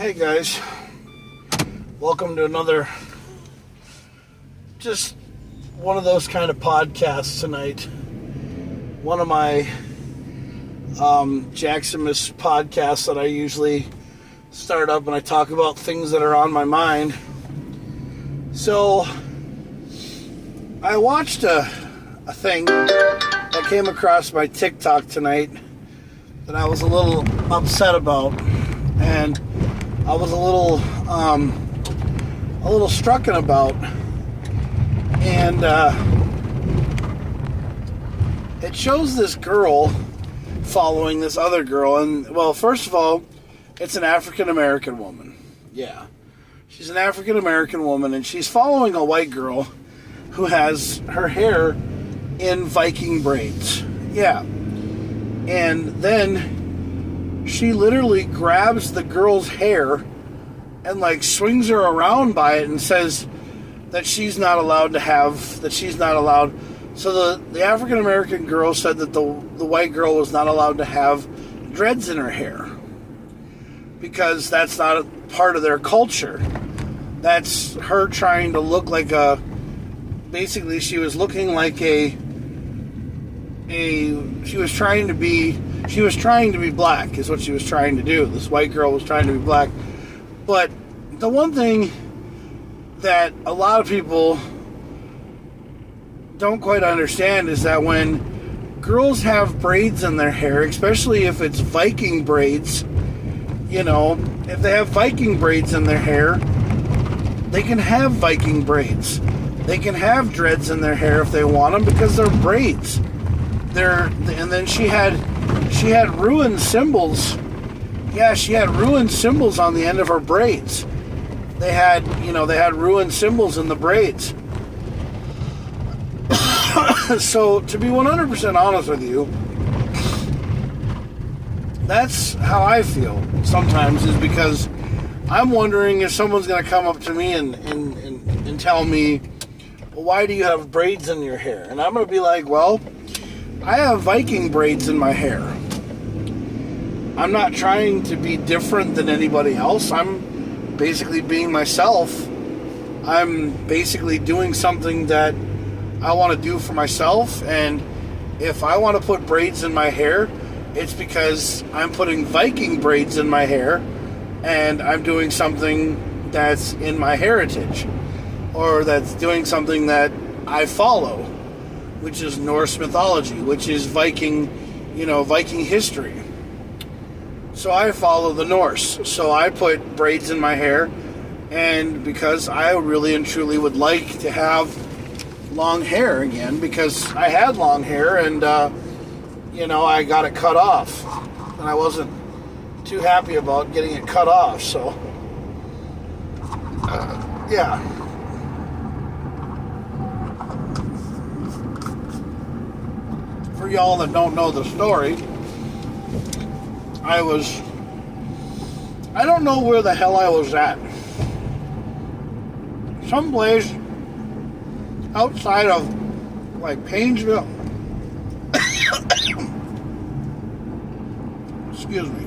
Hey guys, welcome to another, just one of those kind of podcasts tonight. One of my Jaxamous podcasts that I usually start up and I talk about things that are on my mind. So, I watched a thing that came across my TikTok tonight that I was a little upset about, and I was a little strucken about, and it shows this girl following this other girl, and well, first of all, it's an African American woman. Yeah, she's an African American woman, and she's following a white girl who has her hair in Viking braids. Yeah, and then she literally grabs the girl's hair and like swings her around by it and says that she's not allowed. So the African American girl said that the white girl was not allowed to have dreads in her hair because that's not a part of their culture. That's her trying to look like basically she was looking like she was trying to be black, is what she was trying to do. This white girl was trying to be black. But the one thing that a lot of people don't quite understand is that when girls have braids in their hair, especially if it's Viking braids, if they have Viking braids in their hair, they can have Viking braids. They can have dreads in their hair if they want them because they're braids. And then she had ruined symbols. Yeah, she had ruined symbols on the end of her braids. They had ruined symbols in the braids. So, to be 100% honest with you, that's how I feel sometimes, is because I'm wondering if someone's going to come up to me and tell me, well, why do you have braids in your hair? And I'm going to be like, well, I have Viking braids in my hair. I'm not trying to be different than anybody else. I'm basically being myself. I'm basically doing something that I want to do for myself. And if I want to put braids in my hair, it's because I'm putting Viking braids in my hair and I'm doing something that's in my heritage, or that's doing something that I follow, which is Norse mythology, which is Viking history. So I follow the Norse. So I put braids in my hair, and because I really and truly would like to have long hair again, because I had long hair and, I got it cut off. And I wasn't too happy about getting it cut off, so, yeah. For y'all that don't know the story, I don't know where the hell I was at. Someplace outside of, like, Painesville. Excuse me.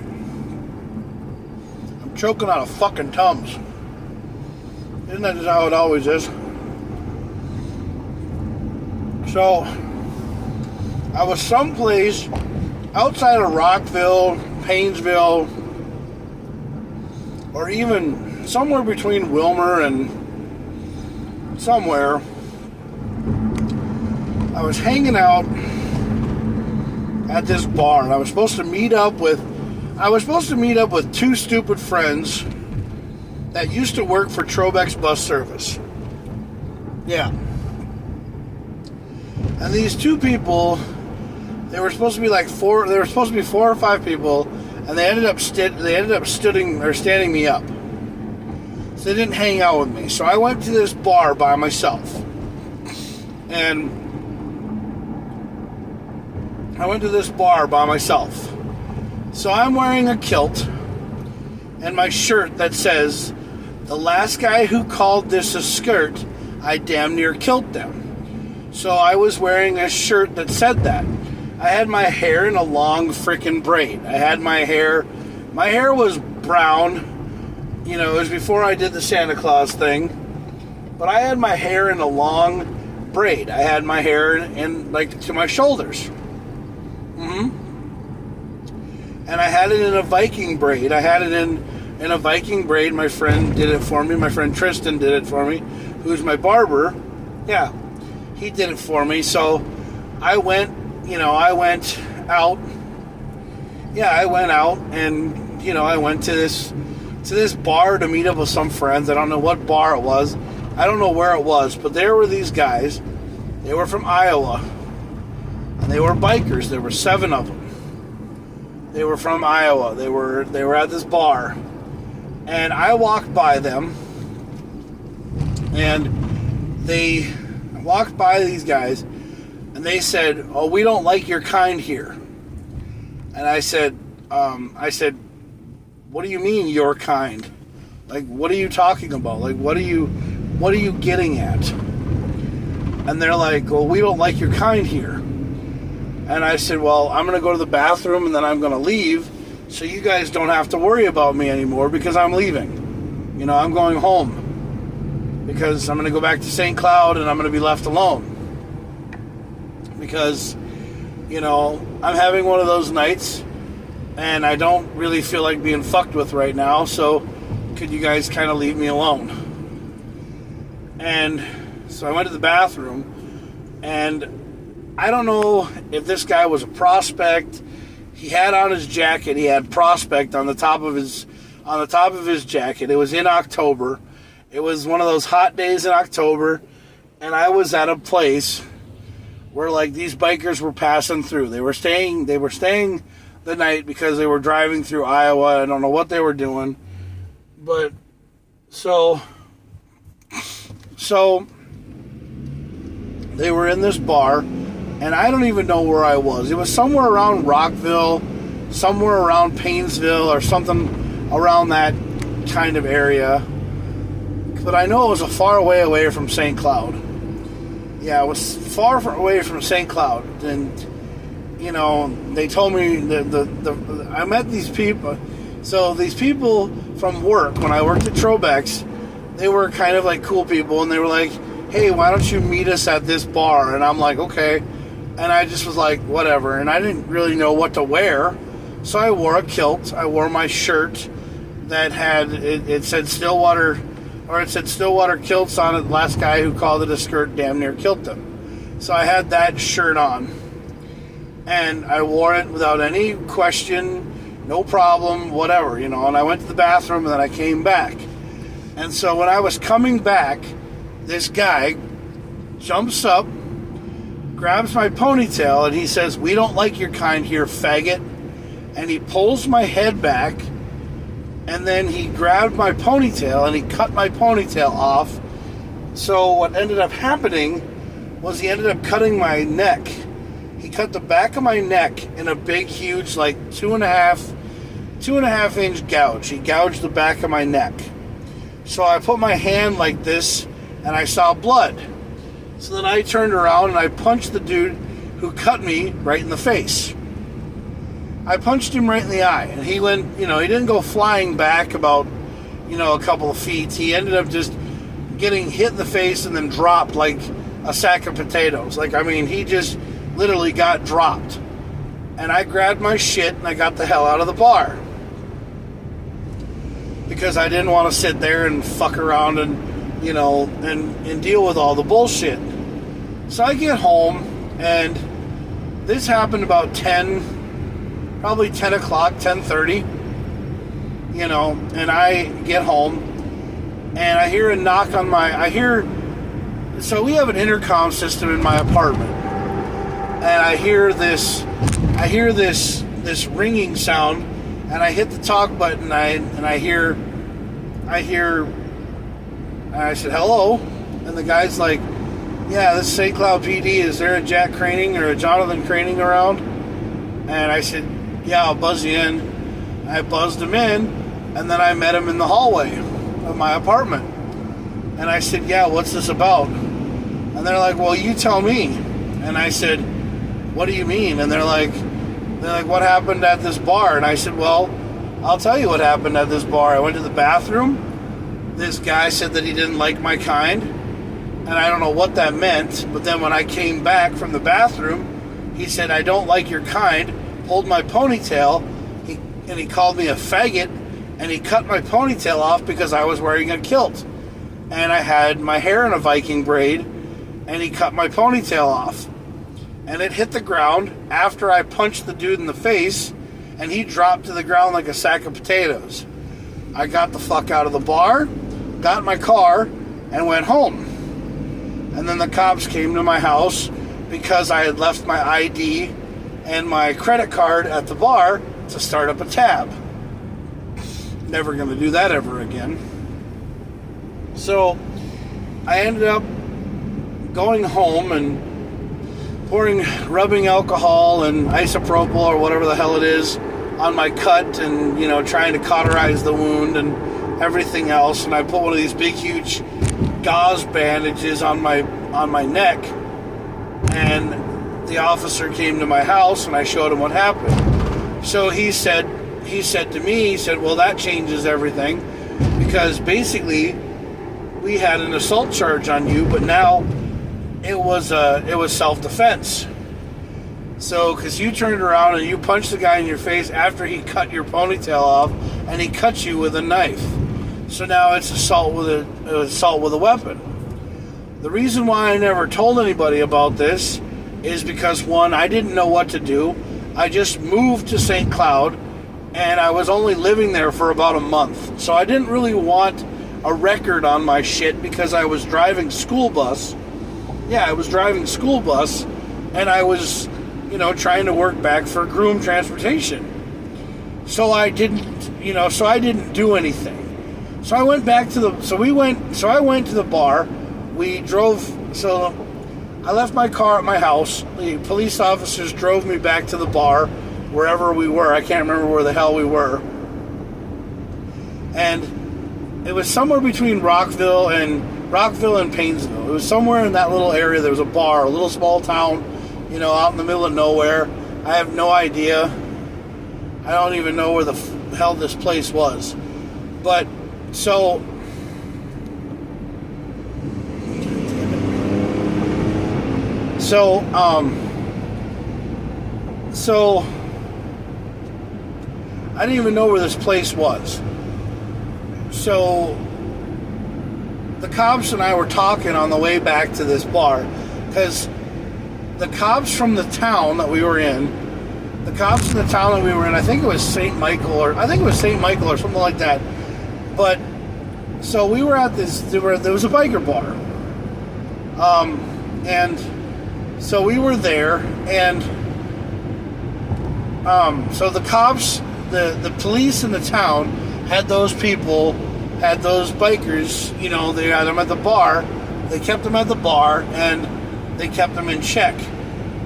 I'm choking on a fucking Tums. Isn't that just how it always is? So, I was someplace outside of Rockville, Painesville, or even somewhere between Wilmer and somewhere. I was hanging out at this bar, and I was supposed to meet up with two stupid friends that used to work for Trobeck's bus service. Yeah. And these two people, they were supposed to be four or five people, and they ended up standing me up. So they didn't hang out with me. So I went to this bar by myself. And so I'm wearing a kilt and my shirt that says, "The last guy who called this a skirt, I damn near killed them." So I was wearing a shirt that said that. I had my hair in a long freaking braid. My hair was brown. you know, it was before I did the Santa Claus thing, but I had my hair in a long braid. I had my hair in like to my shoulders. And I had it in a Viking braid. I had it in a Viking braid. My friend did it for me. My friend Tristan did it for me, who's my barber. Yeah, he did it for me. So I went out. Yeah, I went out and, you know, I went to this bar to meet up with some friends. I don't know what bar it was. I don't know where it was, but there were these guys. They were from Iowa. And they were bikers. There were 7 of them. They were from Iowa. They were at this bar. And I walked by them. And I walked by these guys. And they said, "Oh, we don't like your kind here." And I said, "What do you mean your kind? Like, what are you talking about? Like, what are you getting at?" And they're like, "Well, we don't like your kind here." And I said, "Well, I'm going to go to the bathroom and then I'm going to leave so you guys don't have to worry about me anymore because I'm leaving. You know, I'm going home because I'm going to go back to St. Cloud and I'm going to be left alone. Because, you know, I'm having one of those nights and I don't really feel like being fucked with right now, so could you guys kind of leave me alone?" And so I went to the bathroom, and I don't know if this guy was a prospect. He had on his jacket, he had prospect on the top of his jacket. It was in October. It was one of those hot days in October, and I was at a place where like these bikers were passing through. They were staying the night because they were driving through Iowa. I don't know what they were doing. But so they were in this bar, and I don't even know where I was. It was somewhere around Rockville, somewhere around Paynesville, or something around that kind of area. But I know it was a far away from St. Cloud. Yeah, it was far away from St. Cloud. And, you know, they told me I met these people. So these people from work, when I worked at Trobex, they were kind of like cool people, and they were like, "Hey, why don't you meet us at this bar?" And I'm like, "Okay." And I just was like, whatever. And I didn't really know what to wear. So I wore a kilt. I wore my shirt that had, it said Stillwater, or it said Stillwater Kilts on it. The last guy who called it a skirt damn near killed him. So I had that shirt on. And I wore it without any question, no problem, whatever, you know. And I went to the bathroom, and then I came back. And so when I was coming back, this guy jumps up, grabs my ponytail, and he says, "We don't like your kind here, faggot." And he pulls my head back, and then he grabbed my ponytail, and he cut my ponytail off. So what ended up happening was he ended up cutting my neck. He cut the back of my neck in a big, huge, like 2.5 inch gouge. He gouged the back of my neck. So I put my hand like this, and I saw blood. So then I turned around and I punched the dude who cut me right in the face. I punched him right in the eye, and he went, you know, he didn't go flying back about, you know, a couple of feet. He ended up just getting hit in the face and then dropped like a sack of potatoes. Like, I mean, he just literally got dropped. And I grabbed my shit and I got the hell out of the bar. Because I didn't want to sit there and fuck around and, you know, and deal with all the bullshit. So I get home, and this happened about 10, probably 10 o'clock, 10:30, you know, and I get home, and I hear a knock on so we have an intercom system in my apartment, and I hear this ringing sound, and I hit the talk button, and I said, "Hello," and the guy's like, "Yeah, this is St. Cloud PD. Is there a Jack Craning or a Jonathan Craning around?" And I said, "Yeah, I'll buzz you in." I buzzed him in, and then I met him in the hallway of my apartment. And I said, "Yeah, what's this about?" And they're like, "Well, you tell me." And I said, "What do you mean?" And they're like, "What happened at this bar?" And I said, "Well, I'll tell you what happened at this bar. I went to the bathroom. This guy said that he didn't like my kind, and I don't know what that meant, but then when I came back from the bathroom, he said, I don't like your kind, pulled my ponytail, and he called me a faggot, and he cut my ponytail off because I was wearing a kilt. And I had my hair in a Viking braid, and he cut my ponytail off. And it hit the ground after I punched the dude in the face, and he dropped to the ground like a sack of potatoes. I got the fuck out of the bar, got in my car, and went home. And then the cops came to my house because I had left my ID and my credit card at the bar to start up a tab. Never going to do that ever again. So I ended up going home and rubbing alcohol and isopropyl or whatever the hell it is on my cut, and trying to cauterize the wound and everything else. And I put one of these big huge gauze bandages on my neck, and the officer came to my house and I showed him what happened. So he said to me, well, that changes everything, because basically we had an assault charge on you, but now it was self-defense. So, because you turned around and you punched the guy in your face after he cut your ponytail off, and he cut you with a knife. So now it's assault with a weapon. The reason why I never told anybody about this is because, one, I didn't know what to do. I just moved to St. Cloud, and I was only living there for about a month. So I didn't really want a record on my shit, because I was driving school bus. Yeah, I was driving school bus, and I was, trying to work back for groom transportation. So I didn't do anything. So I went back to I went to the bar. We drove, so I left my car at my house. The police officers drove me back to the bar, wherever we were. I can't remember where the hell we were. And it was somewhere between Rockville and Painesville. It was somewhere in that little area. There was a bar, a little small town, out in the middle of nowhere. I have no idea. I don't even know where the hell this place was. But, so I didn't even know where this place was. So the cops and I were talking on the way back to this bar, because the cops from the town that we were in, I think it was St. Michael or something like that. But so we were at this. There was a biker bar, and so we were there, and so the cops, the police in the town had those bikers. They had them at the bar. They kept them at the bar, and they kept them in check.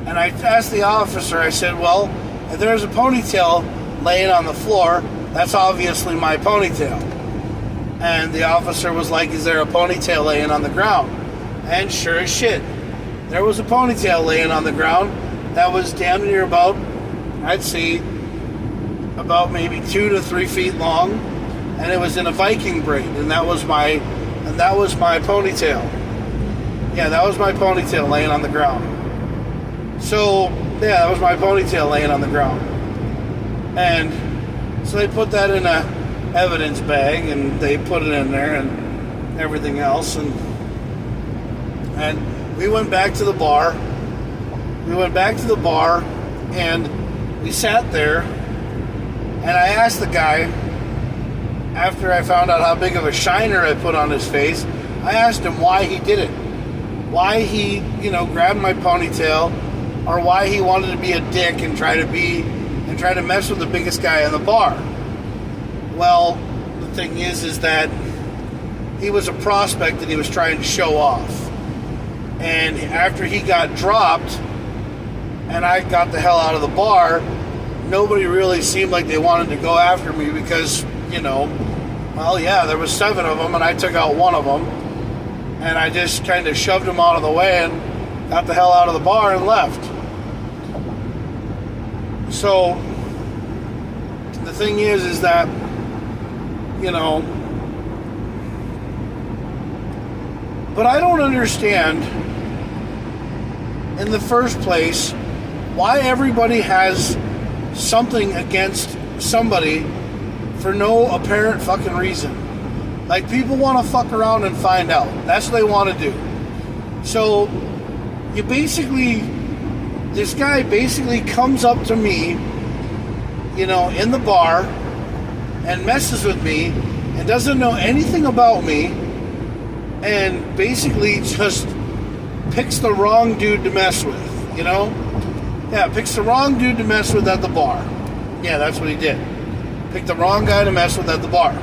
And I asked the officer, I said, well, if there's a ponytail laying on the floor, that's obviously my ponytail. And the officer was like, is there a ponytail laying on the ground? And sure as shit, there was a ponytail laying on the ground that was damn near about, I'd say, about maybe 2 to 3 feet long, and it was in a Viking braid, and that was my ponytail. Yeah, that was my ponytail laying on the ground. So, yeah, that was my ponytail laying on the ground. And so they put that in a evidence bag, and they put it in there and everything else, and we went back to the bar. And we sat there, and I asked the guy, after I found out how big of a shiner I put on his face, I asked him why he did it. Why he, grabbed my ponytail, or why he wanted to be a dick and try to mess with the biggest guy in the bar. Well, the thing is that he was a prospect that he was trying to show off. And after he got dropped, and I got the hell out of the bar, nobody really seemed like they wanted to go after me because, there was 7 of them, and I took out 1 of them, and I just kind of shoved him out of the way and got the hell out of the bar and left. So the thing is that, you know, but I don't understand, in the first place, why everybody has something against somebody for no apparent fucking reason. Like, people want to fuck around and find out. That's what they want to do. So, this guy basically comes up to me, you know, in the bar and messes with me and doesn't know anything about me and basically just picks the wrong dude to mess with, you know? Yeah, picks the wrong dude to mess with at the bar. Yeah, that's what he did. Picked the wrong guy to mess with at the bar.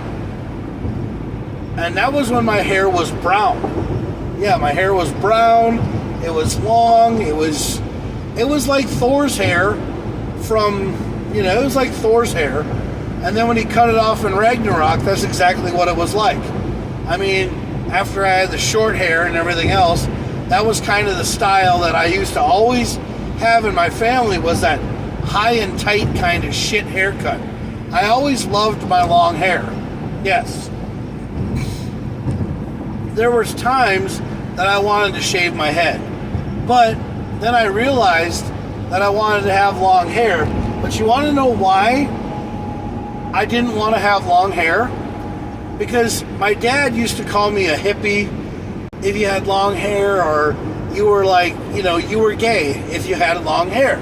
And that was when my hair was brown. Yeah, my hair was brown. It was long. It was like Thor's hair from, you know, it was like Thor's hair. And then when he cut it off in Ragnarok, that's exactly what it was like. I mean, after I had the short hair and everything else, that was kind of the style that I used to always have in my family, was that high and tight kind of shit haircut. I always loved my long hair. Yes. There was times that I wanted to shave my head. But then I realized that I wanted to have long hair. But you want to know why I didn't want to have long hair? Because my dad used to call me a hippie if you had long hair, or you were like, you know, you were gay if you had long hair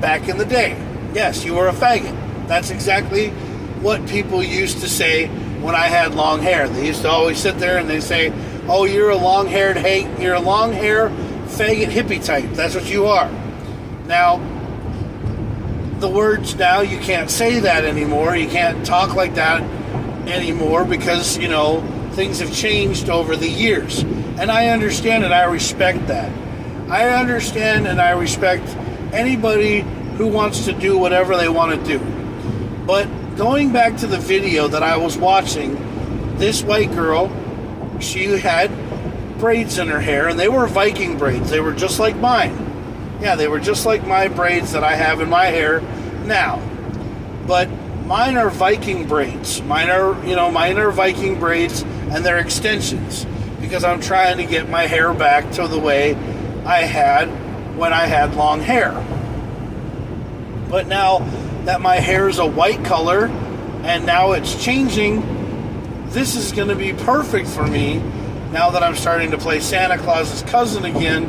back in the day. Yes, you were a faggot. That's exactly what people used to say when I had long hair. They used to always sit there and they say, oh, you're a long-haired you're a long-hair faggot hippie type. That's what you are. Now, the words now, you can't say that anymore. You can't talk like that anymore because, you know, things have changed over the years. And I understand and I respect that. I understand and I respect anybody who wants to do whatever they want to do. But going back to the video that I was watching, this white girl, she had braids in her hair, and they were Viking braids. They were just like mine. Yeah, they were just like my braids that I have in my hair now. But mine are Viking braids. Mine are Viking braids, and they're extensions, because I'm trying to get my hair back to the way I had when I had long hair. But now that my hair is a white color, and now it's changing, this is going to be perfect for me now that I'm starting to play Santa Claus's cousin again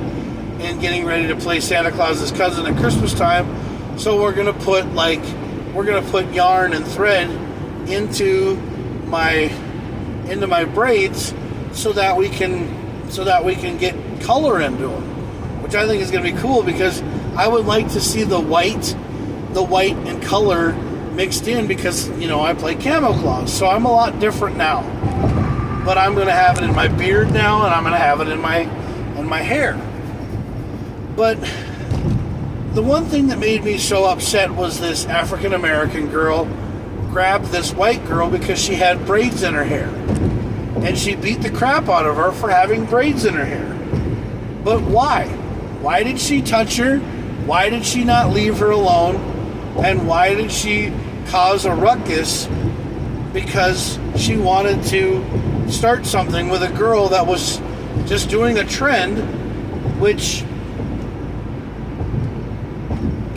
and getting ready to play Santa Claus's cousin at Christmas time. So we're going to put yarn and thread into my braids so that we can get color into them, which I think is going to be cool, because I would like to see the white and color mixed in, because, you know, I play Camo Claus, so I'm a lot different now. But I'm going to have it in my beard now, and I'm going to have it in my hair. But the one thing that made me so upset was this African American girl grabbed this white girl because she had braids in her hair, and she beat the crap out of her for having braids in her hair. But why? Why did she touch her? Why did she not leave her alone? And why did she cause a ruckus? Because she wanted to start something with a girl that was just doing a trend, which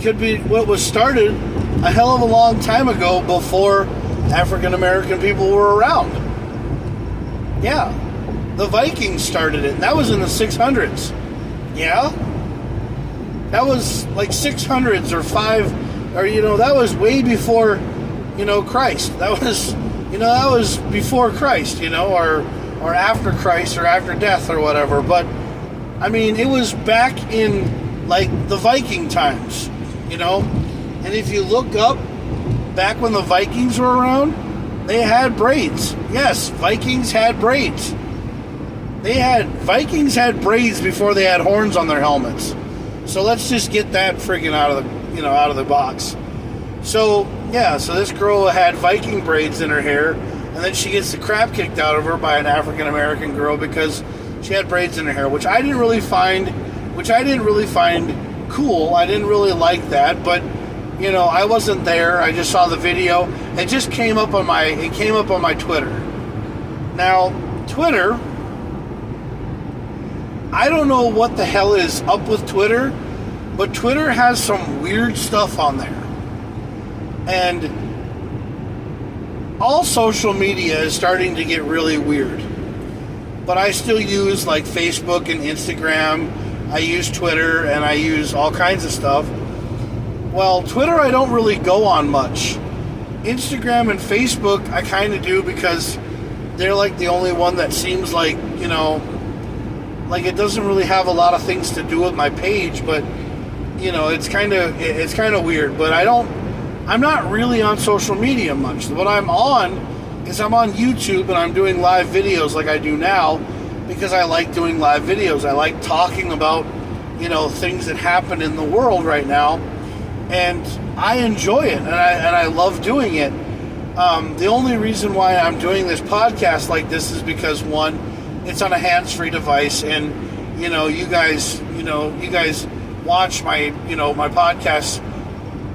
could be what was started a hell of a long time ago, before African American people were around. Yeah, the Vikings started it, and that was in the 600s. Yeah, that was like 600s or that was way before, Christ. That was before Christ, or after Christ, or after death, or whatever. But I mean, it was back in like the Viking times, And if you look up, back when the Vikings were around, they had braids. Yes, Vikings had braids. Vikings had braids before they had horns on their helmets. So let's just get that freaking out of the box. So this girl had Viking braids in her hair, and then she gets the crap kicked out of her by an African American girl because she had braids in her hair, which I didn't really find cool. I didn't really like that, but I wasn't there. I just saw the video, It just came up on my Twitter. Now, Twitter, I don't know what the hell is up with Twitter, but Twitter has some weird stuff on there. And all social media is starting to get really weird. But I still use like Facebook and Instagram. I use Twitter and I use all kinds of stuff. Well, Twitter I don't really go on much. Instagram and Facebook I kind of do because they're like the only one that seems like, you know, like it doesn't really have a lot of things to do with my page, but you know, it's kind of weird. But I'm not really on social media much. What I'm on is I'm on YouTube and I'm doing live videos like I do now because I like doing live videos. I like talking about, you know, things that happen in the world right now, and I enjoy it and I love doing it. The only reason why I'm doing this podcast like this is because, one, it's on a hands-free device, and you guys watch my podcasts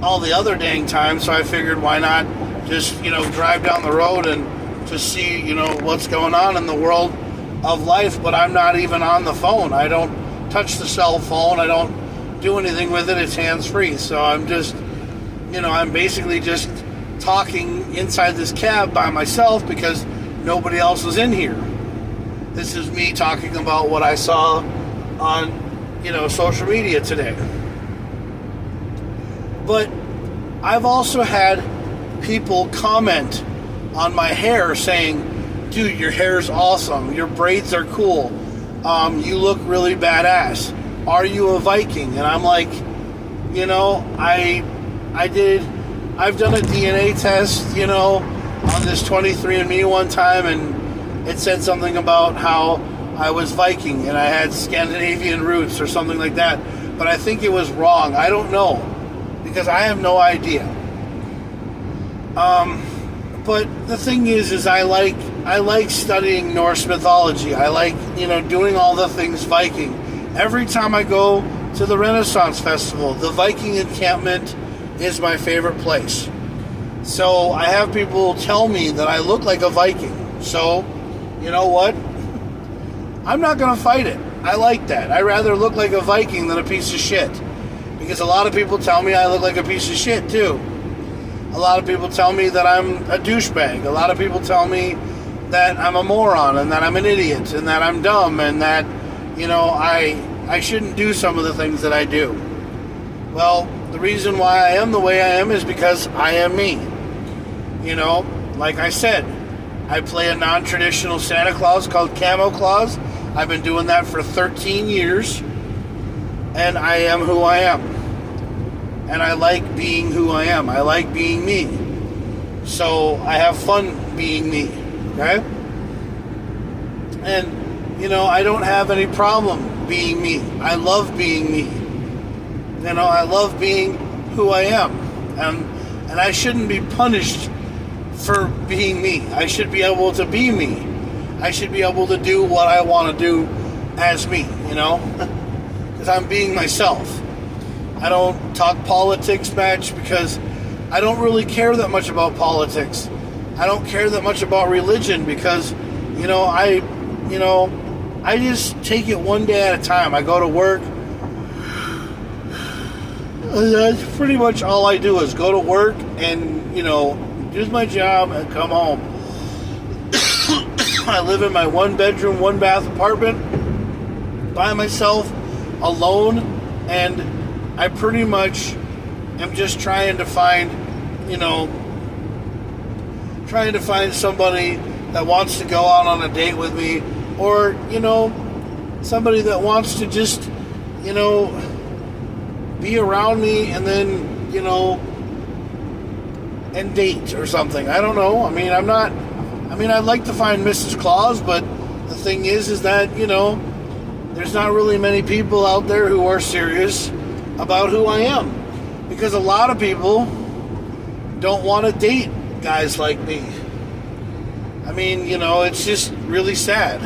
all the other dang time, so I figured why not just drive down the road and just see what's going on in the world of life. But I'm not even on the phone. I don't touch the cell phone. I don't do anything with it. It's hands-free. So I'm just I'm basically just talking inside this cab by myself because nobody else is in here. This is me talking about what I saw on social media today. But I've also had people comment on my hair saying, dude, your hair's awesome, your braids are cool, you look really badass, are you a Viking? And I'm like, I've done a DNA test on this 23andMe one time, and it said something about how I was Viking and I had Scandinavian roots or something like that, but I think it was wrong. I don't know, because I have no idea. But the thing is I like studying Norse mythology. I like, doing all the things Viking. Every time I go to the Renaissance Festival, the Viking encampment is my favorite place. So I have people tell me that I look like a Viking. So, you know what? I'm not going to fight it. I like that. I'd rather look like a Viking than a piece of shit. Because a lot of people tell me I look like a piece of shit too. A lot of people tell me that I'm a douchebag. A lot of people tell me that I'm a moron and that I'm an idiot and that I'm dumb and that, I shouldn't do some of the things that I do. Well, the reason why I am the way I am is because I am me. Like I said, I play a non-traditional Santa Claus called Camo Claus. I've been doing that for 13 years. And I am who I am. And I like being who I am. I like being me. So I have fun being me. Okay? And, I don't have any problem being me. I love being me. I love being who I am. And I shouldn't be punished for being me. I should be able to be me. I should be able to do what I want to do as me, because I'm being myself. I don't talk politics much because I don't really care that much about politics. I don't care that much about religion because, I just take it one day at a time. I go to work. That's pretty much all I do is go to work and, do my job and come home. I live in my 1-bedroom, 1-bath apartment by myself, alone, and I pretty much am just trying to find somebody that wants to go out on a date with me, or, somebody that wants to just, be around me and then, and date or something. I don't know. I'd like to find Mrs. Claus, but the thing is that, there's not really many people out there who are serious about who I am. Because a lot of people don't want to date guys like me. It's just really sad.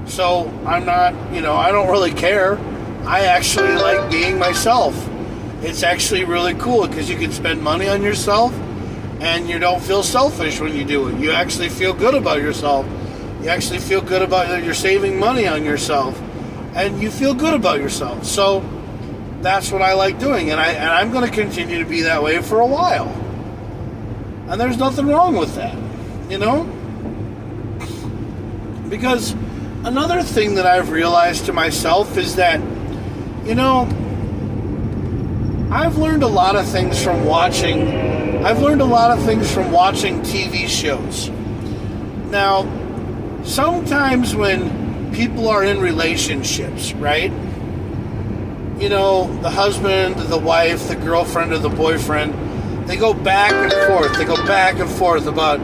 So I'm not, I don't really care. I actually like being myself. It's actually really cool because you can spend money on yourself And you don't feel selfish when you do it. You actually feel good about yourself. You actually feel good about that you're saving money on yourself. And you feel good about yourself. So that's what I like doing. And I'm going to continue to be that way for a while. And there's nothing wrong with that. You know? Because another thing that I've realized to myself is that, you know, I've learned a lot of things from watching TV shows. Now, sometimes when people are in relationships, right? You know, the husband, the wife, the girlfriend, or the boyfriend, they go back and forth. They go back and forth about,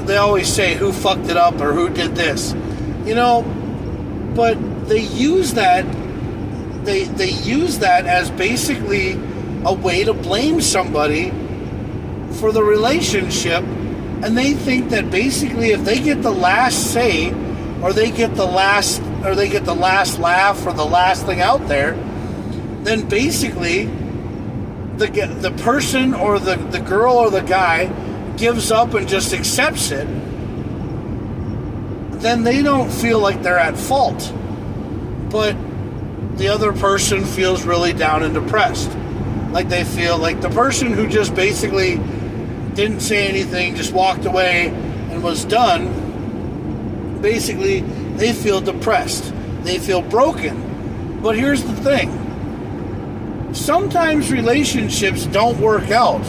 they always say who fucked it up or who did this. You know, but they use that, they use that as basically a way to blame somebody for the relationship, and they think that basically if they get the last say, or they get the last laugh, or the last thing out there, then basically the person or the girl or the guy gives up and just accepts it. Then they don't feel like they're at fault, but the other person feels really down and depressed. Like they feel like the person who just basically didn't say anything, just walked away and was done, basically they feel depressed. They feel broken. But here's the thing. Sometimes relationships don't work out.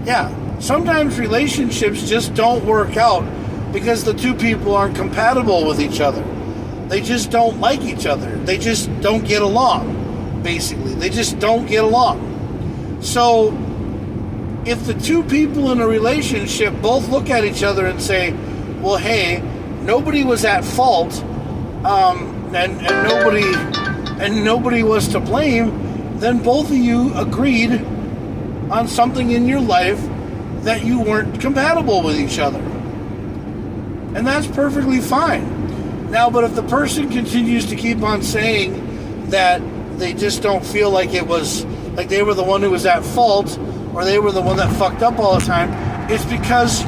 Yeah, sometimes relationships just don't work out because the two people aren't compatible with each other. They just don't like each other. They just don't get along, basically. They just don't get along. So, if the two people in a relationship both look at each other and say, well, hey, nobody was at fault, and nobody was to blame, then both of you agreed on something in your life that you weren't compatible with each other. And that's perfectly fine. Now, but if the person continues to keep on saying that they just don't feel like it was, like they were the one who was at fault, or they were the one that fucked up all the time, it's because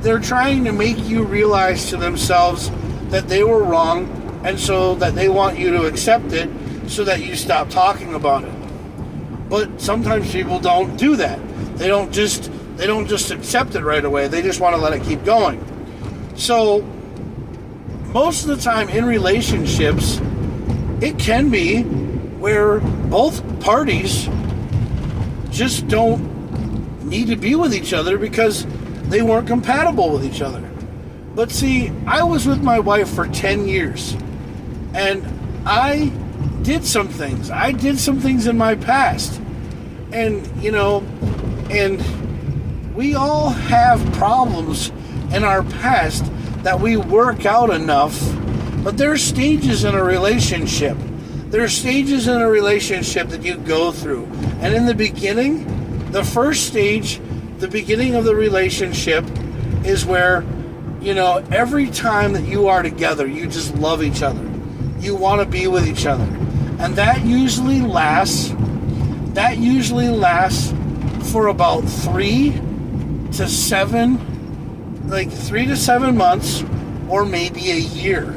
they're trying to make you realize to themselves that they were wrong, and so that they want you to accept it so that you stop talking about it. But sometimes people don't do that. They don't just accept it right away. They just want to let it keep going. So most of the time in relationships, it can be where both parties just don't need to be with each other because they weren't compatible with each other. But see, I was with my wife for 10 years, and I did some things. I did some things in my past. And, you know, and we all have problems in our past that we work out enough. But there are stages in a relationship. There are stages in a relationship that you go through. And in the beginning, the first stage, the beginning of the relationship is where, you know, every time that you are together, you just love each other. You want to be with each other. And that usually lasts for about 3 to 7 months, or maybe a year,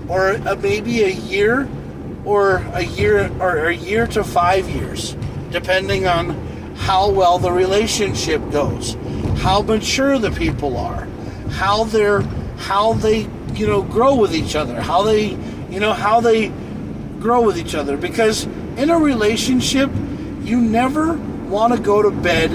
or maybe a year to 5 years, depending on how well the relationship goes, how mature the people are, how they grow with each other, how they grow with each other. Because in a relationship, you never want to go to bed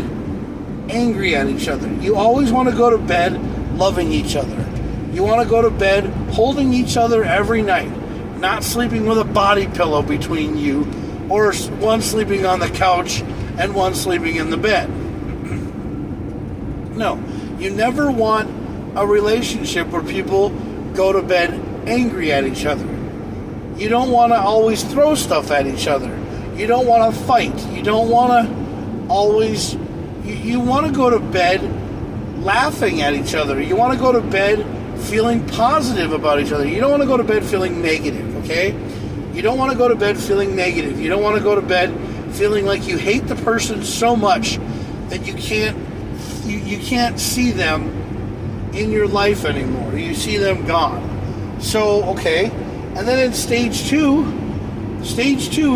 angry at each other. You always want to go to bed loving each other. You want to go to bed holding each other every night, not sleeping with a body pillow between you, or one sleeping on the couch and one sleeping in the bed. No, you never want a relationship where people go to bed angry at each other. You don't want to always throw stuff at each other. You don't want to fight. You don't want to always... You want to go to bed laughing at each other. You want to go to bed feeling positive about each other. You don't want to go to bed feeling negative, okay? You don't want to go to bed feeling negative. You don't want to go to bed feeling like you hate the person so much that you you can't see them in your life anymore. You see them gone. So, okay. And then in stage two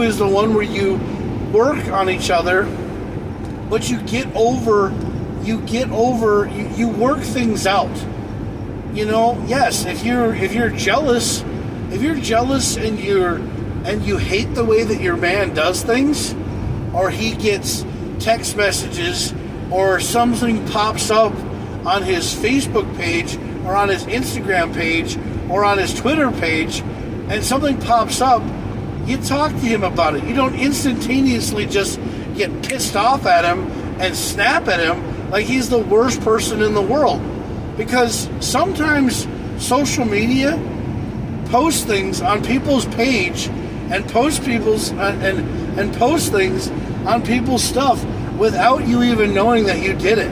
is the one where you work on each other, but you work things out. Yes, if you're jealous and you hate the way that your man does things, or he gets text messages, or something pops up on his Facebook page, or on his Instagram page, or on his Twitter page, and something pops up, you talk to him about it. You don't instantaneously just get pissed off at him and snap at him like he's the worst person in the world. Because sometimes social media posts things on people's page and post things on people's stuff without you even knowing that you did it.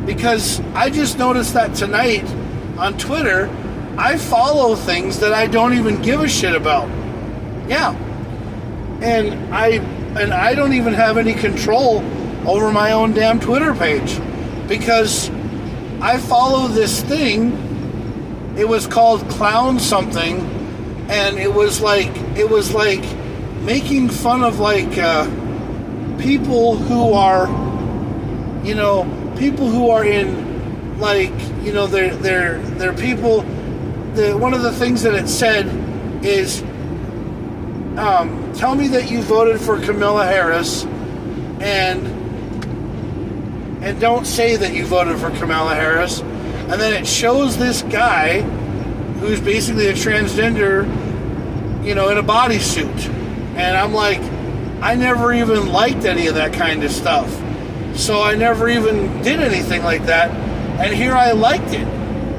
Because I just noticed that tonight on Twitter, I follow things that I don't even give a shit about. Yeah. And I don't even have any control over my own damn Twitter page, because I follow this thing. It was called Clown something, and it was like making fun of people who are in they're people. One of the things that it said is, tell me that you voted for Kamala Harris, and don't say that you voted for Kamala Harris. And then it shows this guy who's basically a transgender, in a bodysuit. And I'm like, I never even liked any of that kind of stuff. So I never even did anything like that. And here I liked it.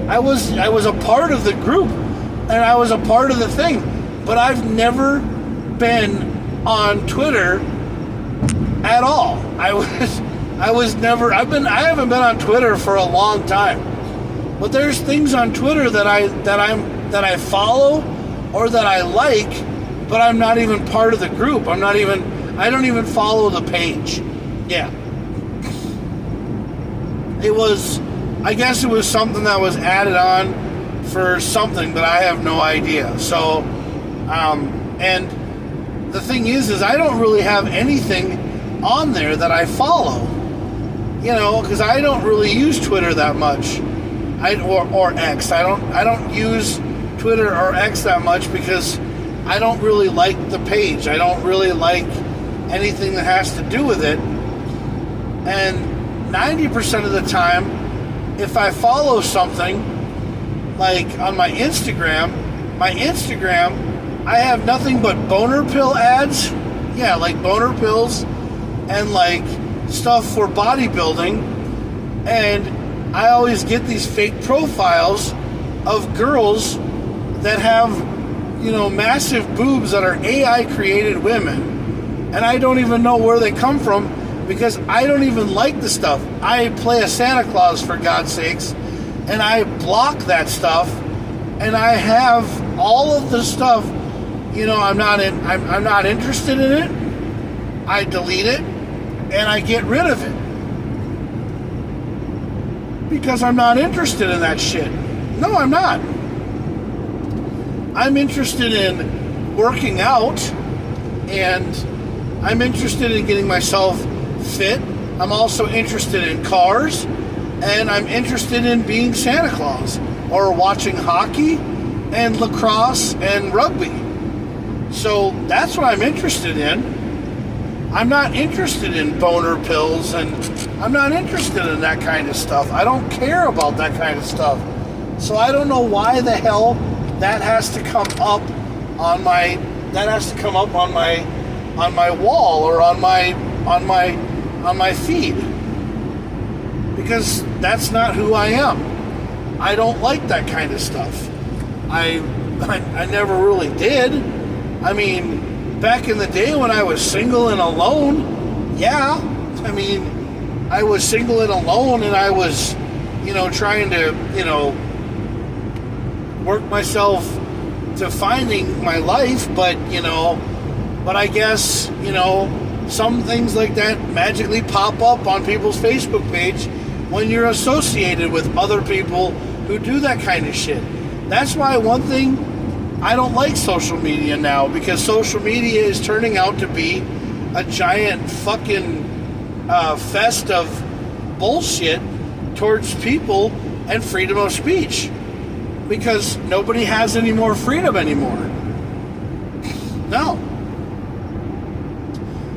I was a part of the group, and I was a part of the thing. But I've never been on Twitter at all. I haven't been on Twitter for a long time. But there's things on Twitter that I I follow or that I like, but I'm not even part of the group. I don't even follow the page. Yeah. I guess it was something that was added on for something, but I have no idea. So, and the thing is I don't really have anything on there that I follow. Because I don't really use Twitter that much. Or X. I don't use Twitter or X that much because I don't really like the page. I don't really like anything that has to do with it. And 90% of the time, if I follow something, like on my Instagram, I have nothing but boner pill ads. Yeah, like boner pills and like stuff for bodybuilding. And I always get these fake profiles of girls that have, massive boobs that are AI created women. And I don't even know where they come from because I don't even like the stuff. I play a Santa Claus, for God's sakes, and I block that stuff, and I have all of the stuff, I'm not interested in it. I delete it and I get rid of it. Because I'm not interested in that shit. No, I'm not. I'm interested in working out, and I'm interested in getting myself fit. I'm also interested in cars, and I'm interested in being Santa Claus, or watching hockey and lacrosse and rugby. So that's what I'm interested in. I'm not interested in boner pills, and I'm not interested in that kind of stuff. I don't care about that kind of stuff. So I don't know why the hell that has to come up on my wall or on my feed. Because that's not who I am. I don't like that kind of stuff. I never really did. I mean, back in the day when I was single and alone, yeah. I mean, I was single and alone, and I was, trying to, work myself to finding my life, but I guess, some things like that magically pop up on people's Facebook page, when you're associated with other people who do that kind of shit. That's why one thing I don't like social media now, because social media is turning out to be a giant fucking fest of bullshit towards people and freedom of speech, because nobody has any more freedom anymore. No.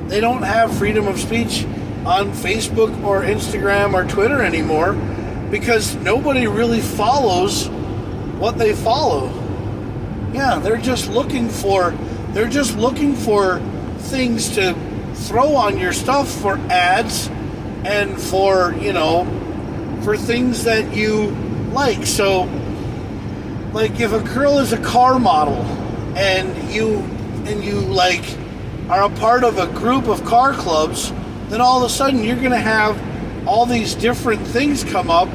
They don't have freedom of speech on Facebook or Instagram or Twitter anymore, because nobody really follows what they follow. Yeah, they're just looking for things to throw on your stuff for ads and for, for things that you like. So, like, if a girl is a car model and you like are a part of a group of car clubs, then all of a sudden you're going to have all these different things come up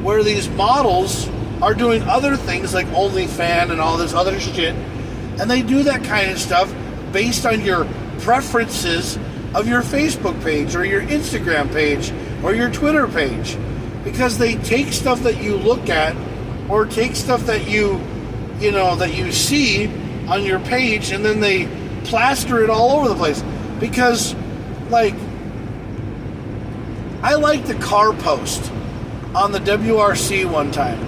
where these models are doing other things like OnlyFans and all this other shit, and they do that kind of stuff based on your preferences of your Facebook page or your Instagram page or your Twitter page, because they take stuff that you look at or take stuff that you see on your page, and then they plaster it all over the place. Because, like, I liked the car post on the WRC one time,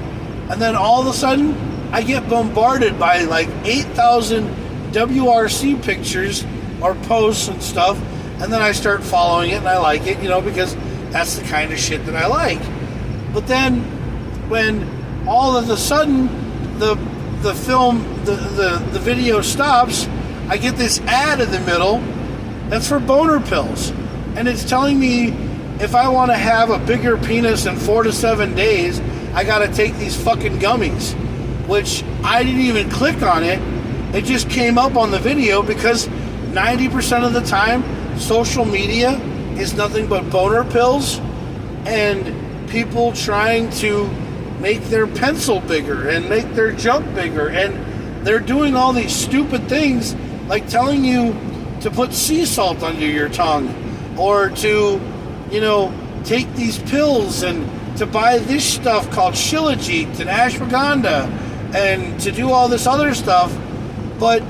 and then all of a sudden I get bombarded by like 8,000 WRC pictures or posts and stuff, and then I start following it and I like it, because that's the kind of shit that I like. But then when all of a sudden the video stops, I get this ad in the middle that's for boner pills, and it's telling me if I want to have a bigger penis in 4 to 7 days, I got to take these fucking gummies, which I didn't even click on it. It just came up on the video, because 90% of the time social media is nothing but boner pills and people trying to make their pencil bigger and make their junk bigger, and they're doing all these stupid things like telling you to put sea salt under your tongue, or to take these pills, and to buy this stuff called Shilajit and ashwagandha, and to do all this other stuff. But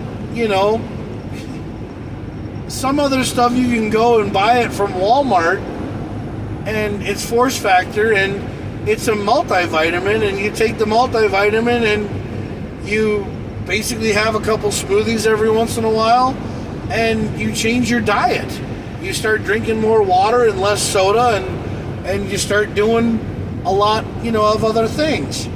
some other stuff you can go and buy it from Walmart, and it's Force Factor, and it's a multivitamin, and you take the multivitamin and you basically have a couple smoothies every once in a while, and you change your diet. You start drinking more water and less soda, and you start doing a lot, of other things,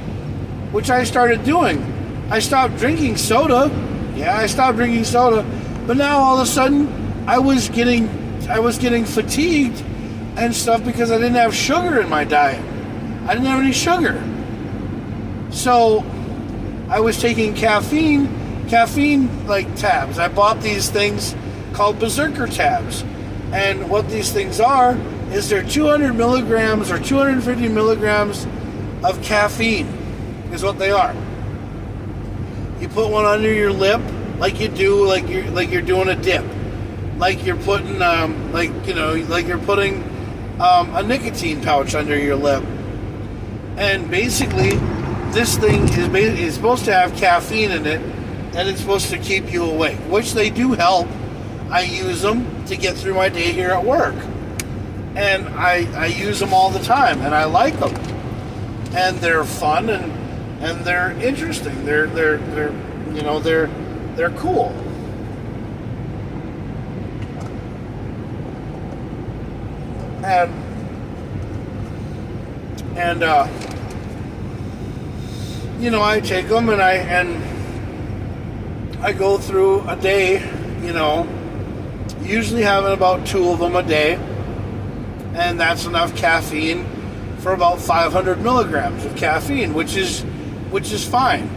which I started doing. I stopped drinking soda. Yeah, I stopped drinking soda, but now all of a sudden I was getting fatigued and stuff because I didn't have sugar in my diet. I didn't have any sugar. So I was taking caffeine like tabs. I bought these things called Berserker tabs. And what these things are is they're 200 milligrams or 250 milligrams of caffeine is what they are. You put one under your lip like you do, like you're doing a dip. Like you're putting you're putting a nicotine pouch under your lip. And basically this thing is supposed to have caffeine in it, and it's supposed to keep you awake, which they do help. I use them to get through my day here at work, and I use them all the time, and I like them, and they're fun, and they're interesting. They're cool. And I take them, and I go through a day, usually having about 2 of them a day, and that's enough caffeine for about 500 milligrams of caffeine, which is fine.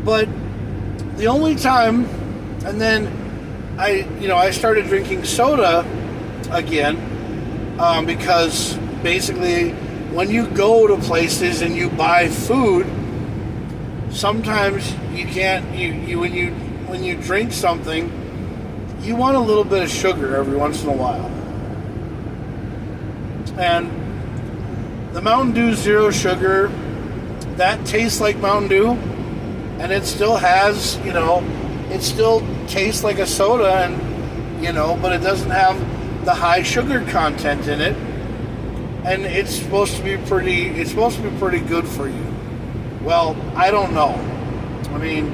But the only time, and then I started drinking soda again, because basically when you go to places and you buy food, sometimes you can't, when you drink something, you want a little bit of sugar every once in a while. And the Mountain Dew Zero Sugar, that tastes like Mountain Dew, and it still has, it still tastes like a soda, and but it doesn't have the high sugar content in it, and it's supposed to be pretty good for you. Well, I don't know. I mean,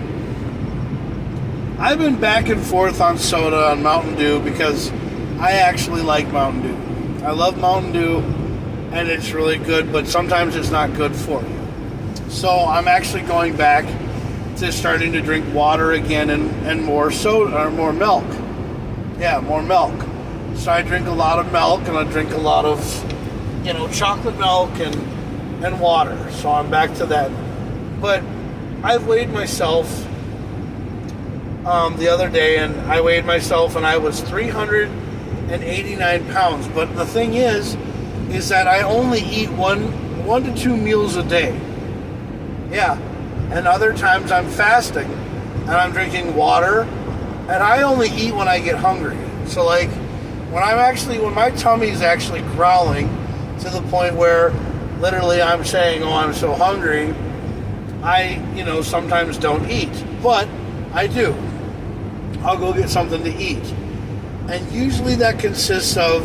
I've been back and forth on soda on Mountain Dew because I actually like Mountain Dew. I love Mountain Dew, and it's really good, but sometimes it's not good for you. So I'm actually going back to starting to drink water again and more soda, or more milk. Yeah, more milk. So I drink a lot of milk, and I drink a lot of, chocolate milk and water. So I'm back to that. But I've weighed myself the other day, and I weighed myself, and I was 389 pounds. But the thing is that I only eat one to two meals a day. Yeah, and other times I'm fasting, and I'm drinking water, and I only eat when I get hungry. So like, when my tummy's actually growling to the point where literally I'm saying, oh, I'm so hungry, I, sometimes don't eat. But I do. I'll go get something to eat. And usually that consists of,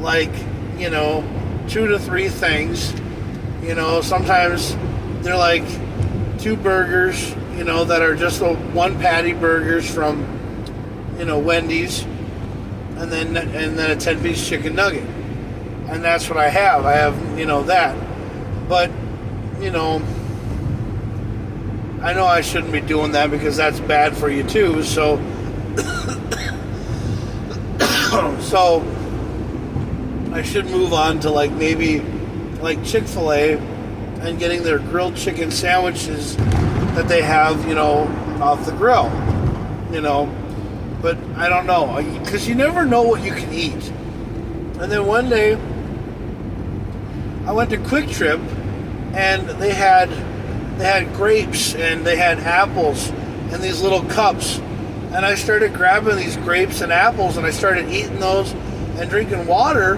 like, 2 to 3 things. Sometimes they're like 2 burgers, that are just 1 patty burgers from, Wendy's. And then a 10-piece chicken nugget. And that's what I have. I have, that. But, I know I shouldn't be doing that because that's bad for you too. So, so I should move on to maybe Chick-fil-A and getting their grilled chicken sandwiches that they have, off the grill, But I don't know, because you never know what you can eat. And then one day, I went to Quick Trip, and they had grapes, and they had apples in these little cups. And I started grabbing these grapes and apples, and I started eating those and drinking water.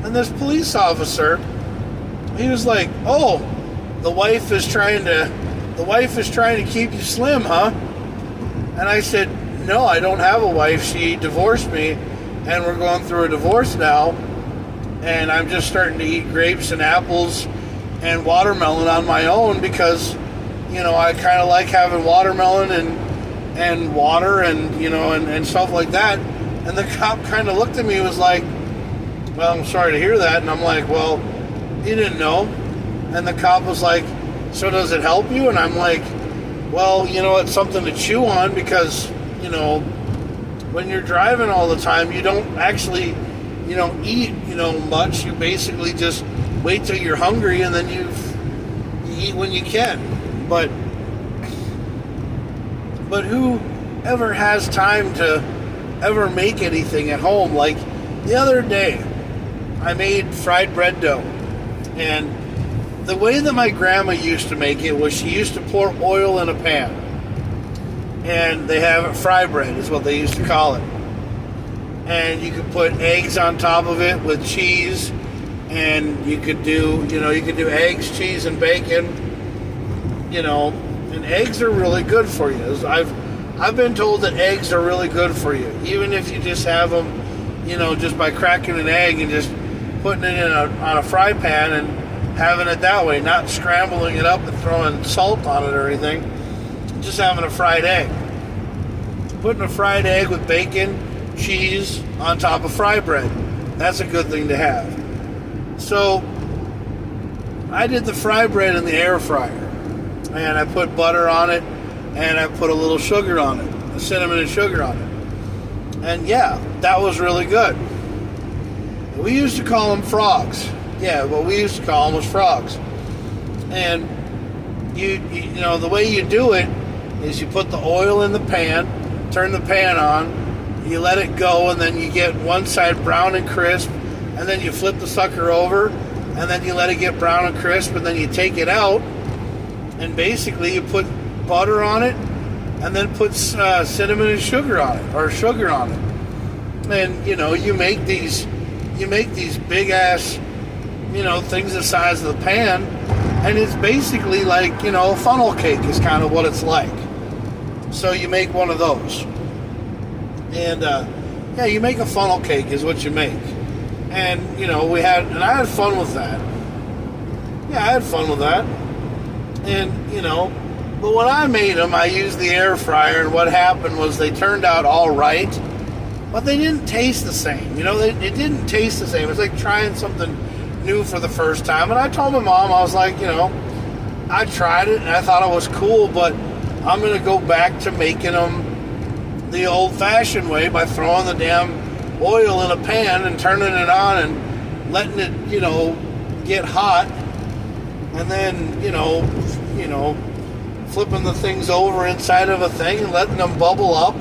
And this police officer, he was like, "Oh, the wife is trying to keep you slim, huh?" And I said, "No, I don't have a wife. She divorced me, and we're going through a divorce now. And I'm just starting to eat grapes and apples and watermelon on my own because, I kind of like having watermelon and water and, and stuff like that." And the cop kind of looked at me and was like, "Well, I'm sorry to hear that." And I'm like, "Well, you didn't know." And the cop was like, "So does it help you?" And I'm like, "Well, it's something to chew on because, when you're driving all the time, you don't actually, eat, much. You basically just wait till you're hungry and then you eat when you can." But who ever has time to ever make anything at home? Like the other day, I made fried bread dough. And the way that my grandma used to make it was she used to pour oil in a pan. And they have it, fry bread is what they used to call it. And you could put eggs on top of it with cheese. And you could do, eggs, cheese, and bacon. And eggs are really good for you. I've been told that eggs are really good for you. Even if you just have them, just by cracking an egg and just putting it on a fry pan and having it that way, not scrambling it up and throwing salt on it or anything, just having a fried egg. Putting a fried egg with bacon, cheese on top of fry bread. That's a good thing to have. So I did the fry bread in the air fryer, and I put butter on it, and I put a little sugar on it, cinnamon and sugar on it. And yeah, that was really good. We used to call them frogs. Yeah, what we used to call them was frogs. And you the way you do it is you put the oil in the pan, turn the pan on, you let it go, and then you get one side brown and crisp, and then you flip the sucker over, and then you let it get brown and crisp, and then you take it out, and basically you put butter on it, and then put cinnamon and sugar on it, or sugar on it. And you make these big ass, things the size of the pan, and it's basically like, a funnel cake is kind of what it's like. So you make one of those. And, you make a funnel cake is what you make. And, I had fun with that. Yeah, I had fun with that. And, but when I made them, I used the air fryer, and what happened was they turned out all right, but they didn't taste the same. It didn't taste the same. It's like trying something new for the first time. And I told my mom, I was like, I tried it, and I thought it was cool, but I'm going to go back to making them the old-fashioned way by throwing the damn oil in a pan and turning it on and letting it, get hot, and then, flipping the things over inside of a thing and letting them bubble up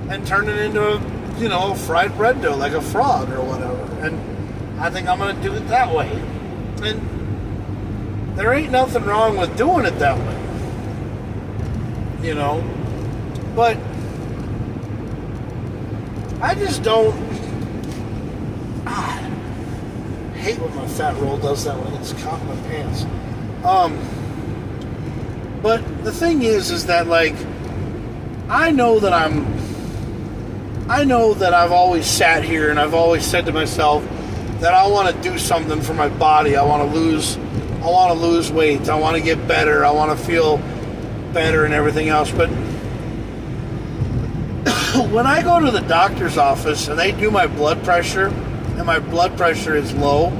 and turn it into a fried bread dough like a frog or whatever. And I think I'm going to do it that way. And there ain't nothing wrong with doing it that way. But I just don't. I hate when my fat roll does that when it's caught in my pants. But the thing is that, like, I know that I've always sat here and I've always said to myself that I want to do something for my body. I want to lose weight. I want to get better. I want to feel better and everything else. But when I go to the doctor's office and they do my blood pressure and my blood pressure is low,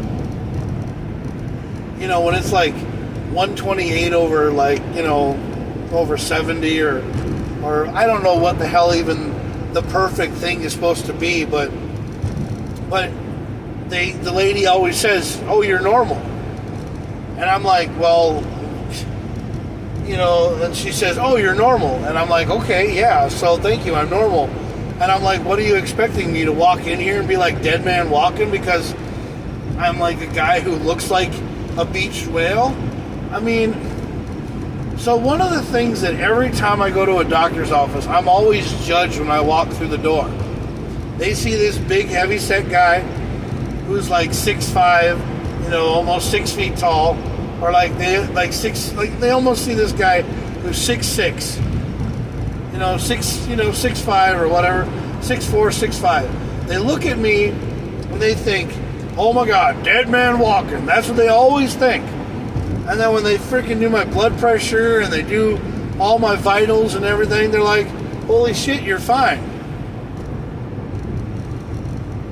when it's like 128 over over 70 or I don't know what the hell even the perfect thing is supposed to be, but the lady always says, "Oh, you're normal," and I'm like, well, and she says, "Oh, you're normal," and I'm like, okay, yeah, so thank you, I'm normal. And I'm like, what are you expecting me to walk in here and be like Dead Man Walking because I'm like a guy who looks like a beached whale? I mean, so one of the things that every time I go to a doctor's office, I'm always judged when I walk through the door. They see this big, heavy-set guy who's like 6'5", almost 6 feet tall, or they almost see this guy who's 6'6", 6'5" or whatever, 6'4", 6'5". They look at me and they think, oh my God, Dead Man Walking. That's what they always think. And then when they freaking do my blood pressure and they do all my vitals and everything, they're like, holy shit, you're fine.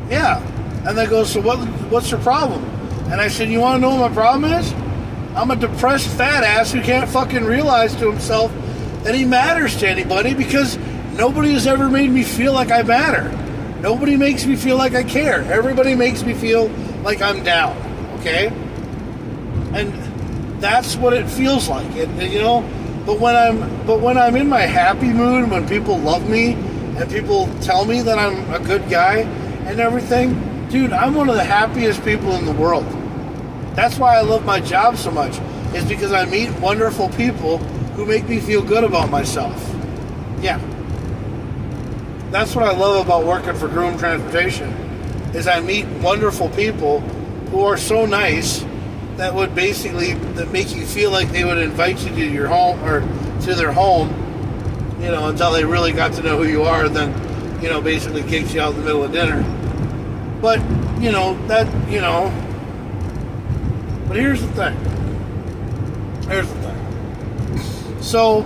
Yeah. And they go, so what's your problem? And I said, you want to know what my problem is? I'm a depressed fat ass who can't fucking realize to himself that he matters to anybody because nobody has ever made me feel like I matter. Nobody makes me feel like I care. Everybody makes me feel like I'm down. Okay? And that's what it feels like. But when I'm in my happy mood, when people love me and people tell me that I'm a good guy and everything, dude, I'm one of the happiest people in the world. That's why I love my job so much. Is because I meet wonderful people who make me feel good about myself. Yeah. That's what I love about working for Groom Transportation, is I meet wonderful people who are so nice that would that make you feel like they would invite you to your home or to their home, until they really got to know who you are, and then, basically kicks you out in the middle of dinner. But, but here's the thing. So,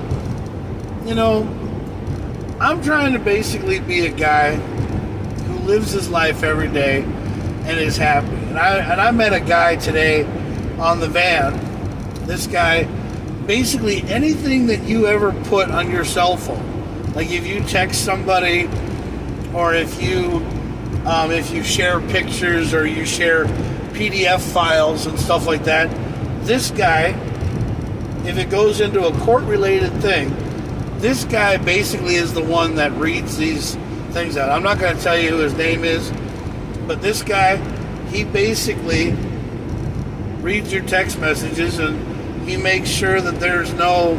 I'm trying to basically be a guy who lives his life every day and is happy. And I met a guy today on the van. This guy, basically anything that you ever put on your cell phone, like if you text somebody, or if you share pictures or you share PDF files and stuff like that, this guy, if it goes into a court-related thing, this guy basically is the one that reads these things out. I'm not going to tell you who his name is, but this guy, he basically reads your text messages and he makes sure that there's no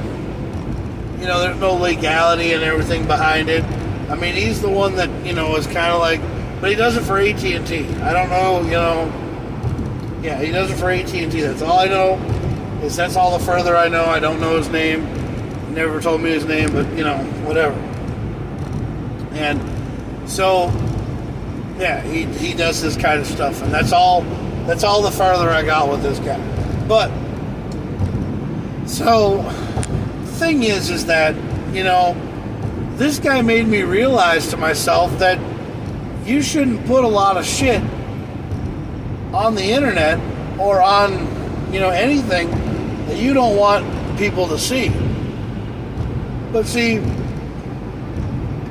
legality and everything behind it. I mean, he's the one that, is kind of like, but he does it for AT&T. I don't know, Yeah, he does it for AT&T. That's all I know. That's all the further I know. I don't know his name. He never told me his name, but, whatever. And so, yeah, he does this kind of stuff. And that's all the further I got with this guy. But, so, the thing is that, this guy made me realize to myself that you shouldn't put a lot of shit on the internet or on, anything that you don't want people to see. But see,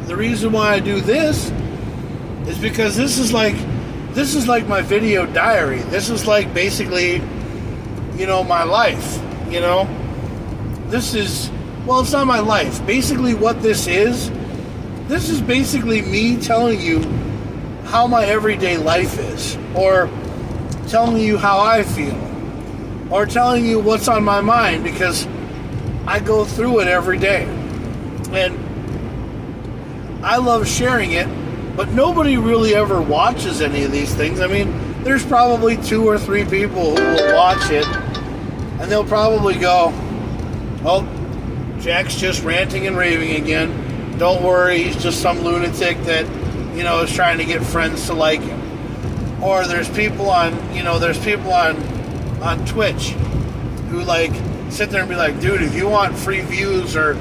the reason why I do this is because this is like my video diary. This is like basically, my life, This is, well, it's not my life. Basically what this is basically me telling you how my everyday life is, or telling you how I feel, or telling you what's on my mind, because I go through it every day. And I love sharing it, but nobody really ever watches any of these things. I mean, there's probably 2 or 3 people who will watch it, and they'll probably go, oh, Jack's just ranting and raving again. Don't worry, he's just some lunatic that, is trying to get friends to like him. Or there's people on Twitch who like sit there and be like, dude, if you want free views or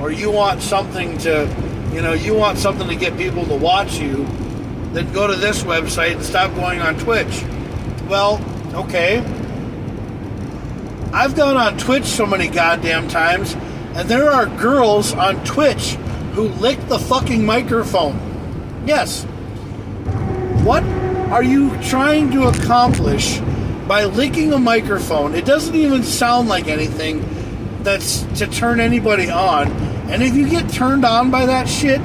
you want something to, you want something to get people to watch you, then go to this website and stop going on Twitch. Well, okay. I've gone on Twitch so many goddamn times, and there are girls on Twitch who lick the fucking microphone. Yes. What are you trying to accomplish by licking a microphone? It doesn't even sound like anything that's to turn anybody on. And if you get turned on by that shit,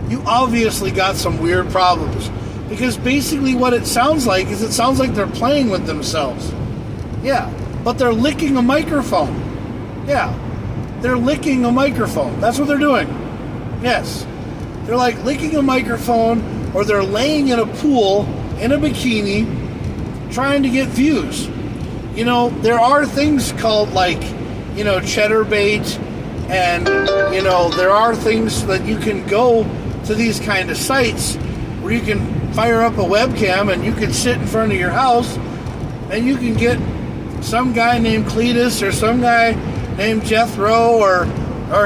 you obviously got some weird problems. Because basically what it sounds like is they're playing with themselves. Yeah, but they're licking a microphone. Yeah, they're licking a microphone. That's what they're doing. Yes. They're like licking a microphone, or they're laying in a pool in a bikini trying to get views. There are things called like, cheddar bait, and, there are things that you can go to these kind of sites where you can fire up a webcam and you can sit in front of your house and you can get some guy named Cletus or some guy named Jethro or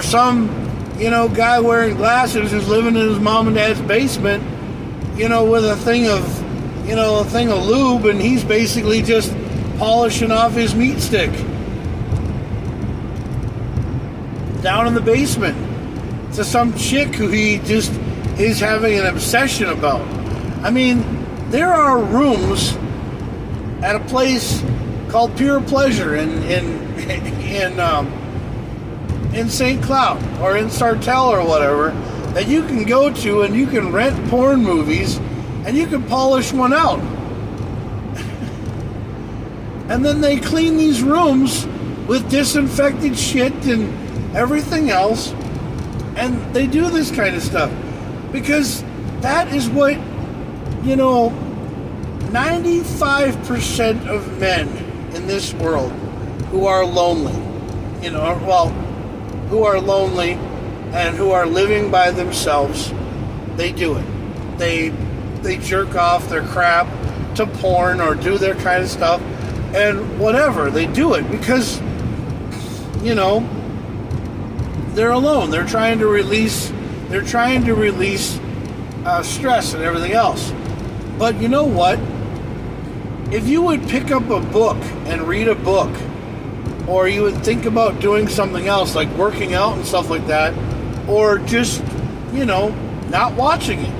some, guy wearing glasses who's living in his mom and dad's basement, with a thing of lube, and he's basically just polishing off his meat stick down in the basement to some chick who he just is having an obsession about. I mean, there are rooms at a place called Pure Pleasure in St. Cloud or in Sartell or whatever that you can go to, and you can rent porn movies and you can polish one out. And then they clean these rooms with disinfected shit and everything else, and they do this kind of stuff because that is what 95% of men in this world who are lonely, who are lonely and who are living by themselves, they do it. They jerk off their crap to porn or do their kind of stuff, and whatever, they do it because they're alone. They're trying to release stress and everything else. But you know what? If you would pick up a book and read a book, or you would think about doing something else like working out and stuff like that, or just not watching it,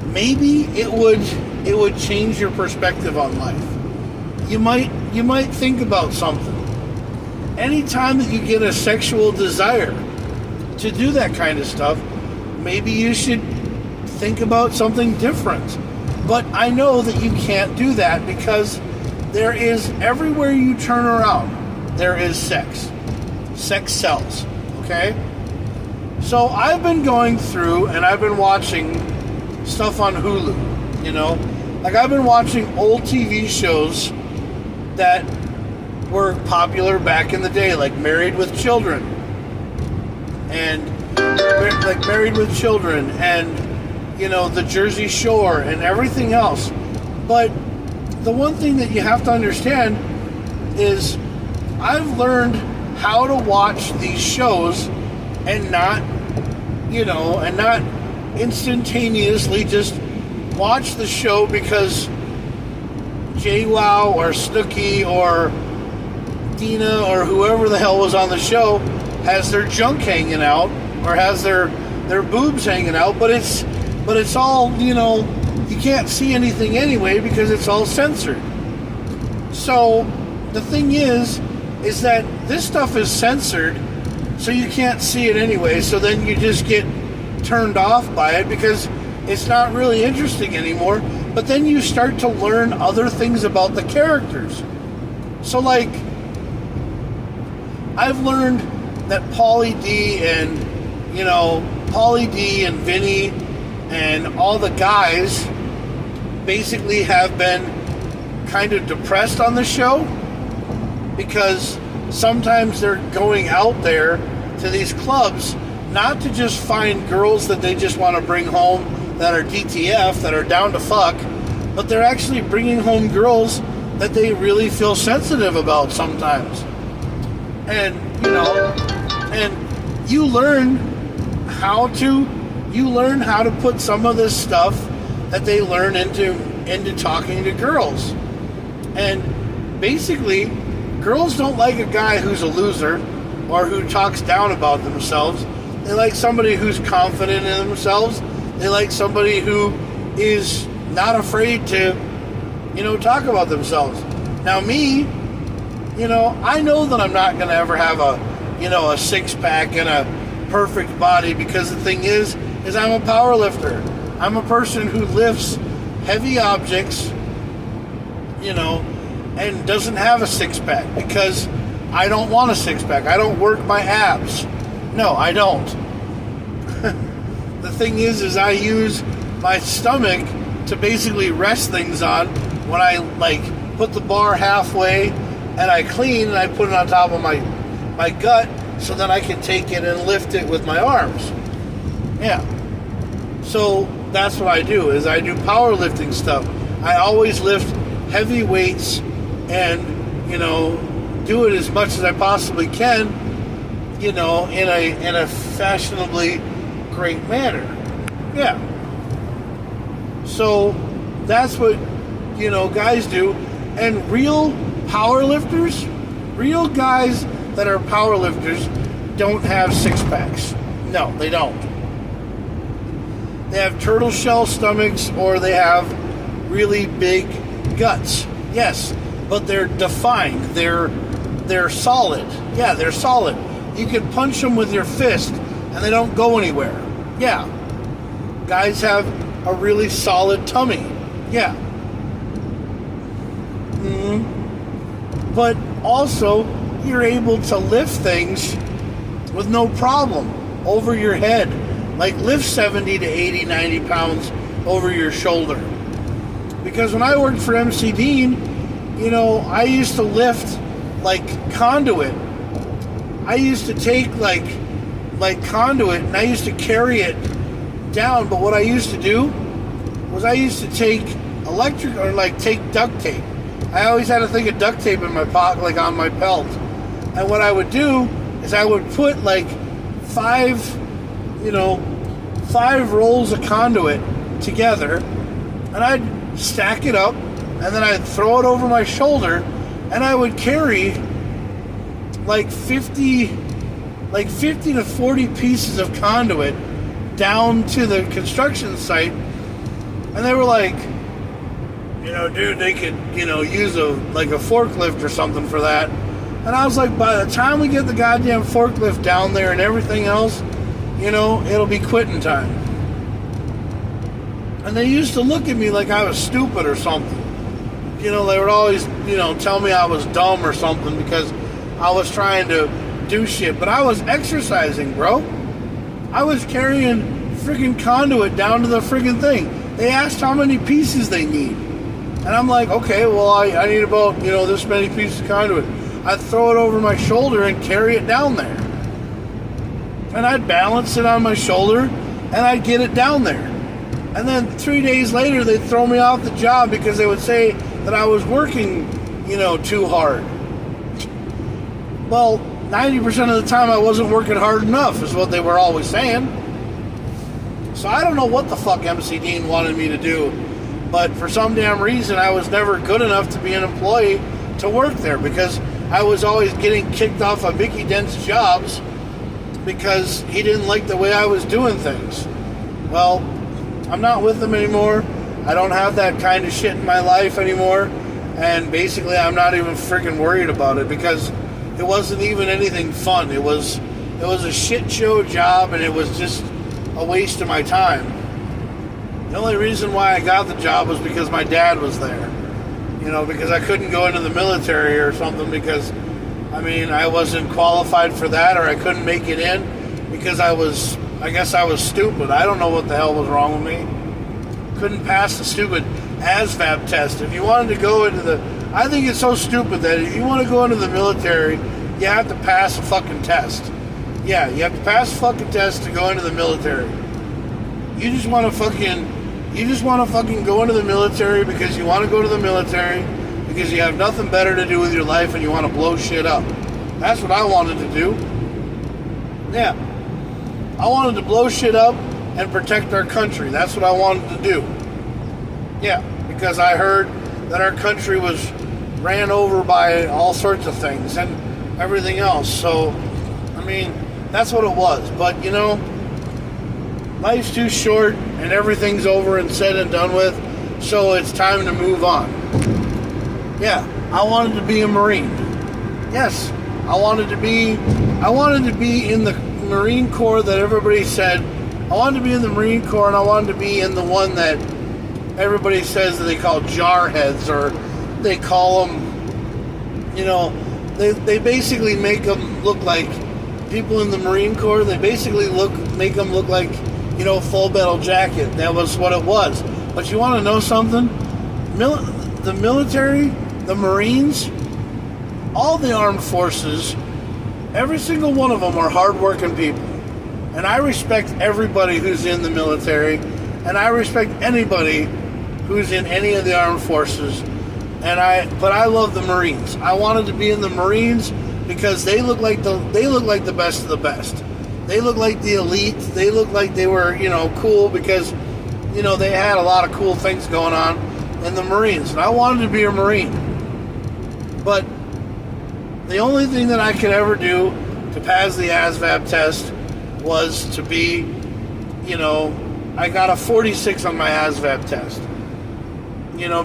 maybe it would change your perspective on life. You might think about something. Anytime that you get a sexual desire to do that kind of stuff, maybe you should think about something different. But I know that you can't do that because there is, everywhere you turn around, there is sex. Sex sells, okay? So I've been going through and I've been watching stuff on Hulu, Like, I've been watching old TV shows that were popular back in the day, like Married with Children, and The Jersey Shore and everything else. But the one thing that you have to understand is I've learned how to watch these shows and not instantaneously just watch the show because JWoww or Snooki or Dina or whoever the hell was on the show has their junk hanging out or has their boobs hanging out, but it's all, you can't see anything anyway because it's all censored. So the thing is that this stuff is censored, so you can't see it anyway, so then you just get turned off by it because it's not really interesting anymore. But then you start to learn other things about the characters. So, like, I've learned that Pauly D and Vinny and all the guys basically have been kind of depressed on the show because sometimes they're going out there to these clubs not to just find girls that they just want to bring home that are DTF, that are down to fuck, but they're actually bringing home girls that they really feel sensitive about sometimes. And, and you learn how to put some of this stuff that they learn into talking to girls. And basically, girls don't like a guy who's a loser or who talks down about themselves. They like somebody who's confident in themselves. They like somebody who is not afraid to, talk about themselves. Now me, I know that I'm not going to ever have a six-pack and a perfect body because the thing is I'm a power lifter. I'm a person who lifts heavy objects, and doesn't have a six-pack because I don't want a six-pack. I don't work my abs. No, I don't. The thing is I use my stomach to basically rest things on when I, put the bar halfway and I clean and I put it on top of my gut so that I can take it and lift it with my arms. Yeah. So that's what I do, is I do powerlifting stuff. I always lift heavy weights and, do it as much as I possibly can, in a fashionably great manner. Yeah. So that's what, guys do. And real powerlifters, real guys that are powerlifters don't have six packs. No, they don't. They have turtle shell stomachs or they have really big guts. Yes, but they're defined. They're solid. Yeah, they're solid. You can punch them with your fist and they don't go anywhere. Yeah. Guys have a really solid tummy. Yeah. But also, you're able to lift things with no problem over your head. Like lift 70 to 80, 90 pounds over your shoulder. Because when I worked for MC Dean, I used to lift like conduit. I used to take like conduit and I used to carry it down. But what I used to do was I used to take take duct tape. I always had a thing of duct tape in my pocket, like on my belt. And what I would do is I would put like five rolls of conduit together and I'd stack it up and then I'd throw it over my shoulder and I would carry like 50 to 40 pieces of conduit down to the construction site. And they were like, dude, they could, use a forklift or something for that. And I was like, by the time we get the goddamn forklift down there and everything else, it'll be quitting time. And they used to look at me like I was stupid or something. They would always, tell me I was dumb or something because I was trying to do shit. But I was exercising, bro. I was carrying freaking conduit down to the freaking thing. They asked how many pieces they need. And I'm like, okay, well, I need about, this many pieces of conduit. I'd throw it over my shoulder and carry it down there. And I'd balance it on my shoulder, and I'd get it down there. And then 3 days later, they'd throw me off the job because they would say that I was working, too hard. Well, 90% of the time I wasn't working hard enough is what they were always saying. So I don't know what the fuck MC Dean wanted me to do, but for some damn reason I was never good enough to be an employee to work there because I was always getting kicked off of Mickey Dent's jobs because he didn't like the way I was doing things. Well, I'm not with him anymore. I don't have that kind of shit in my life anymore, and basically I'm not even freaking worried about it because it wasn't even anything fun. It was a shit show job, and it was just a waste of my time. The only reason why I got the job was because my dad was there. Because I couldn't go into the military or something because, I wasn't qualified for that, or I couldn't make it in because I guess I was stupid. I don't know what the hell was wrong with me. Couldn't pass the stupid ASVAB test. If you wanted to go into I think it's so stupid that if you want to go into the military, you have to pass a fucking test. Yeah, you have to pass a fucking test to go into the military. You just want to fucking go into the military because you want to go to the military because you have nothing better to do with your life and you want to blow shit up. That's what I wanted to do. Yeah. I wanted to blow shit up and protect our country. That's what I wanted to do. Yeah, because I heard that our country was ran over by all sorts of things and everything else. So, that's what it was. But, life's too short and everything's over and said and done with, so it's time to move on. Yeah, I wanted to be a Marine. Yes, I wanted to be in the Marine Corps that everybody said. I wanted to be in the Marine Corps, and I wanted to be in the one that everybody says that they call jarheads, or they call them, they basically make them look like people in the Marine Corps. They basically make them look like, Full Metal Jacket. That was what it was. But you want to know something? The military, the Marines, all the armed forces, every single one of them are hardworking people. And I respect everybody who's in the military, and I respect anybody who's in any of the armed forces. But I love the Marines. I wanted to be in the Marines because they look like the best of the best. They look like the elite. They look like they were, cool because, they had a lot of cool things going on in the Marines. And I wanted to be a Marine. But the only thing that I could ever do to pass the ASVAB test was to be, I got a 46 on my ASVAB test.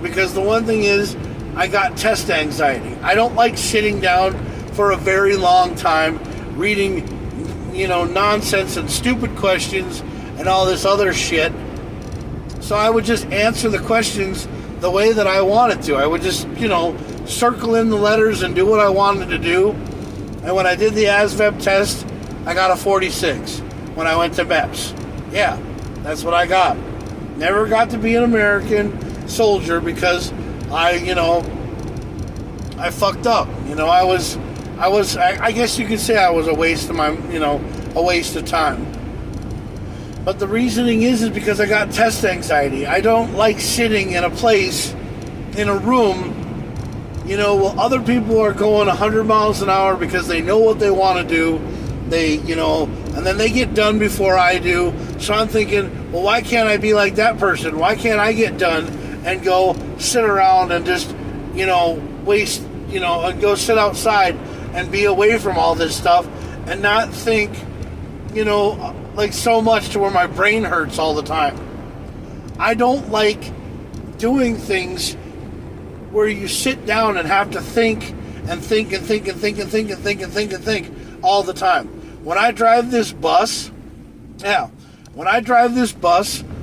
Because the one thing is, I got test anxiety. I don't like sitting down for a very long time reading, nonsense and stupid questions and all this other shit. So I would just answer the questions the way that I wanted to. I would just, circle in the letters and do what I wanted to do. And when I did the ASVAB test, I got a 46 when I went to MEPS. Yeah, that's what I got. Never got to be an American soldier because I fucked up. I guess you could say I was a waste of a waste of time. But the reasoning is because I got test anxiety. I don't like sitting in a place, in a room, while other people are going 100 miles an hour because they know what they want to do. And then they get done before I do. So I'm thinking, well, why can't I be like that person? Why can't I get done and go sit around and just, waste, and go sit outside and be away from all this stuff and not think, like so much to where my brain hurts all the time. I don't like doing things where you sit down and have to think and think and think and think and think and think and think and think all the time. When I drive this bus,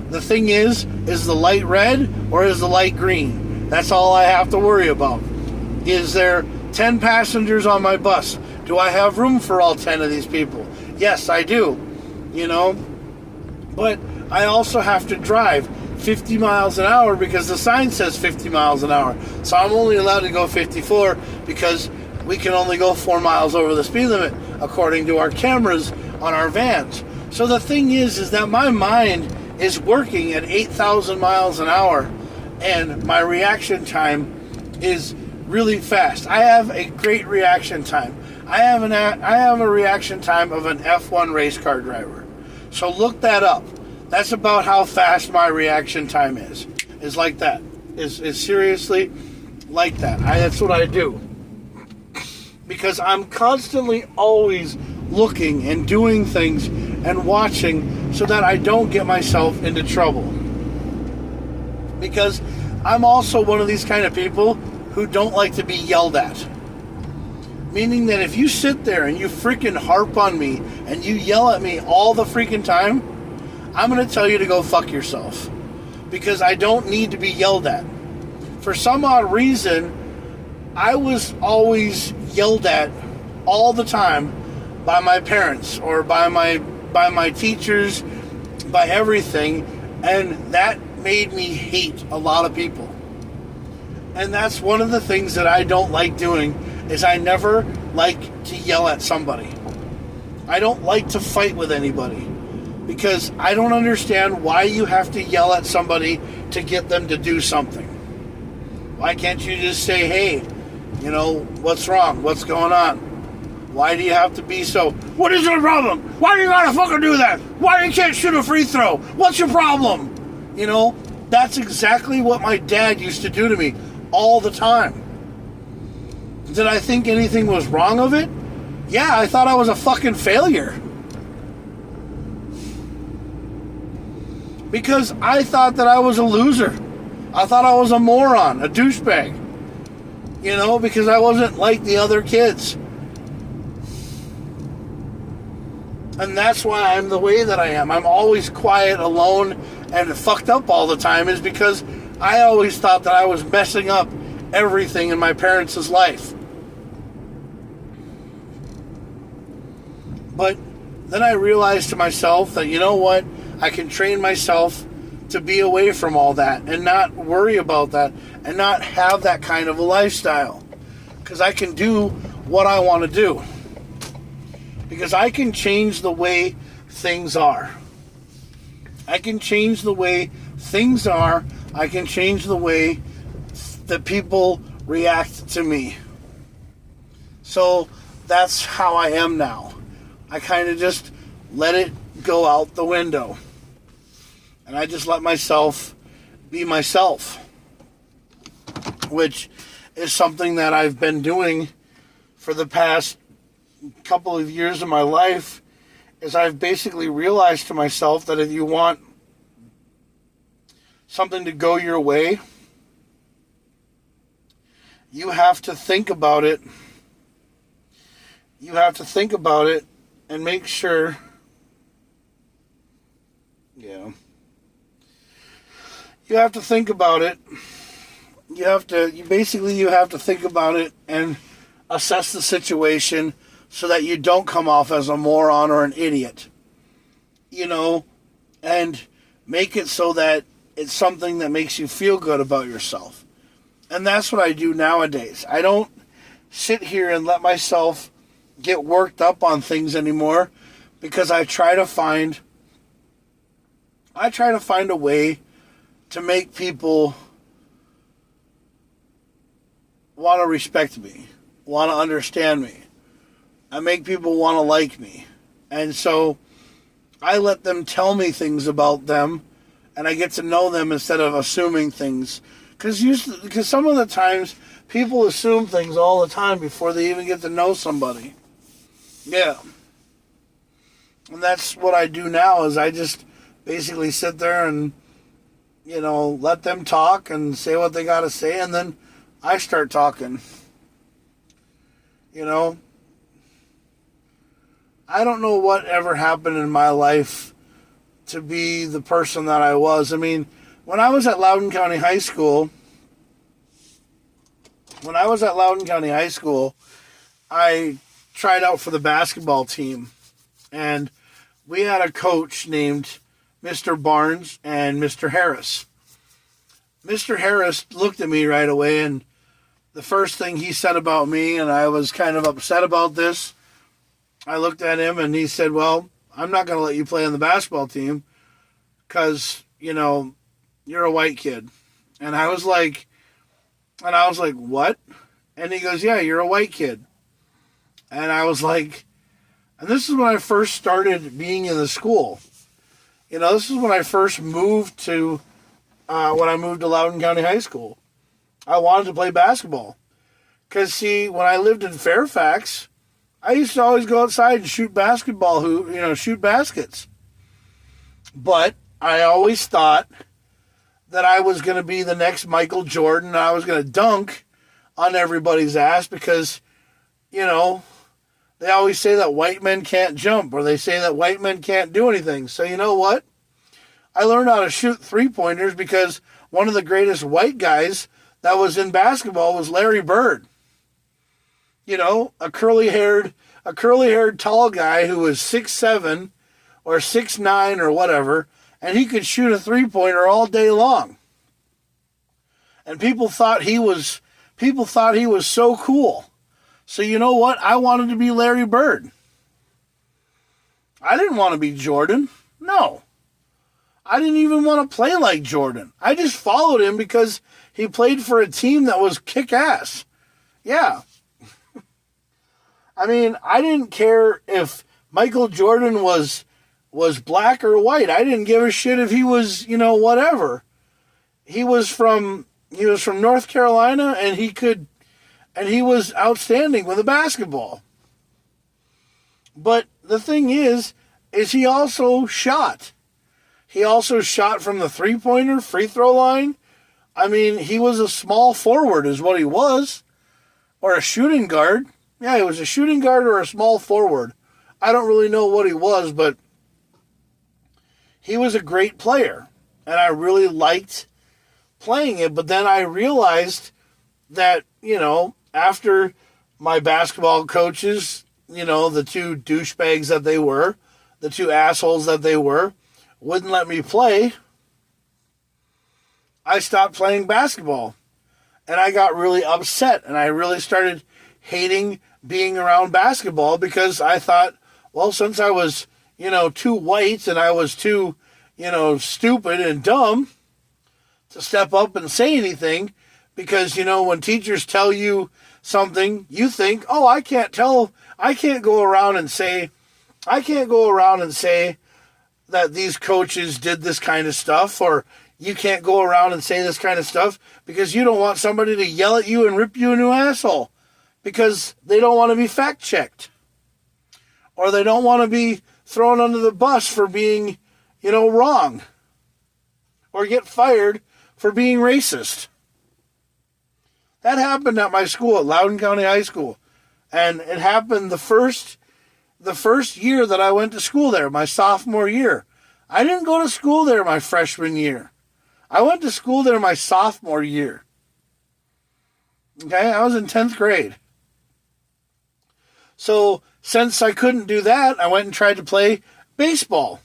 the thing is the light red or is the light green? That's all I have to worry about. Is there 10 passengers on my bus? Do I have room for all 10 of these people? Yes, I do. But I also have to drive 50 miles an hour because the sign says 50 miles an hour. So I'm only allowed to go 54 because we can only go 4 miles over the speed limit according to our cameras on our vans. So the thing is that my mind is working at 8,000 miles an hour, and my reaction time is really fast. I have a great reaction time. I have a reaction time of an F1 race car driver. So look that up. That's about how fast my reaction time is. Is like that. Is seriously like that. That's what I do. Because I'm constantly always looking and doing things and watching so that I don't get myself into trouble. Because I'm also one of these kind of people who don't like to be yelled at. Meaning that if you sit there and you freaking harp on me and you yell at me all the freaking time, I'm going to tell you to go fuck yourself. Because I don't need to be yelled at. For some odd reason, I was always yelled at all the time by my parents or by my teachers, by everything, and that made me hate a lot of people. And that's one of the things that I don't like doing, is I never like to yell at somebody. I don't like to fight with anybody because I don't understand why you have to yell at somebody to get them to do something. Why can't you just say, hey, what's wrong? What's going on? Why do you have to be so, what is your problem? Why do you gotta fucking do that? Why you can't shoot a free throw? What's your problem? That's exactly what my dad used to do to me all the time. Did I think anything was wrong of it? Yeah, I thought I was a fucking failure. Because I thought that I was a loser. I thought I was a moron, a douchebag. Because I wasn't like the other kids. And that's why I'm the way that I am. I'm always quiet, alone, and fucked up all the time, is because I always thought that I was messing up everything in my parents' life. But then I realized to myself that, you know what? I can train myself to be away from all that and not worry about that and not have that kind of a lifestyle. Because I can do what I want to do. Because I can change the way things are. I can change the way things are. I can change the way that people react to me. So that's how I am now. I kind of just let it go out the window. And I just let myself be myself. Which is something that I've been doing for the past couple of years of my life. Is I've basically realized to myself that if you want something to go your way, you have to think about it. You have to think about it and make sure, you have to think about it. You have to think about it and assess the situation so that you don't come off as a moron or an idiot. And make it so that it's something that makes you feel good about yourself. And that's what I do nowadays. I don't sit here and let myself get worked up on things anymore, because I try to find a way to make people want to respect me, want to understand me. I make people want to like me. And so I let them tell me things about them, and I get to know them instead of assuming things. Because some of the times people assume things all the time before they even get to know somebody. Yeah. And that's what I do now, is I just basically sit there and, let them talk and say what they got to say, and then I start talking. I don't know what ever happened in my life to be the person that I was. I mean, when I was at Loudoun County High School, I tried out for the basketball team. And we had a coach named Mr. Barnes and Mr. Harris. Mr. Harris looked at me right away, and the first thing he said about me, and I was kind of upset about this, I looked at him and he said, well, I'm not going to let you play on the basketball team because, you're a white kid. And I was like, what? And he goes, yeah, you're a white kid. And I was like, and this is when I first started being in the school. This is when I first moved to, when I moved to Loudoun County High School. I wanted to play basketball. Because, see, when I lived in Fairfax, I used to always go outside and shoot basketball, shoot baskets. But I always thought that I was going to be the next Michael Jordan, and I was going to dunk on everybody's ass because, they always say that white men can't jump, or they say that white men can't do anything. So you know what? I learned how to shoot three-pointers because one of the greatest white guys that was in basketball was Larry Bird. A curly-haired tall guy who was 6'7", or 6'9", or whatever, and he could shoot a three-pointer all day long. And people thought he was so cool. So you know what? I wanted to be Larry Bird. I didn't want to be Jordan. No. I didn't even want to play like Jordan. I just followed him because he played for a team that was kick-ass. Yeah. I mean, I didn't care if Michael Jordan was black or white. I didn't give a shit if he was, whatever. He was from North Carolina, and he was outstanding with a basketball. But the thing is he also shot. He also shot from the three-pointer, free throw line. I mean, he was a small forward is what he was, or a shooting guard. Yeah, he was a shooting guard or a small forward. I don't really know what he was, but he was a great player, and I really liked playing it. But then I realized that, after my basketball coaches, the two douchebags that they were, the two assholes that they were, wouldn't let me play, I stopped playing basketball. And I got really upset, and I really started hating being around basketball because I thought, well, since I was, too white and I was too, stupid and dumb to step up and say anything, because, when teachers tell you something, you think, oh, I can't go around and say that these coaches did this kind of stuff, or you can't go around and say this kind of stuff because you don't want somebody to yell at you and rip you a new asshole because they don't want to be fact-checked, or they don't want to be thrown under the bus for being, wrong, or get fired for being racist. That happened at my school, at Loudoun County High School. And it happened the first year that I went to school there, my sophomore year. I didn't go to school there my freshman year. I went to school there my sophomore year. Okay, I was in 10th grade. So, since I couldn't do that, I went and tried to play baseball.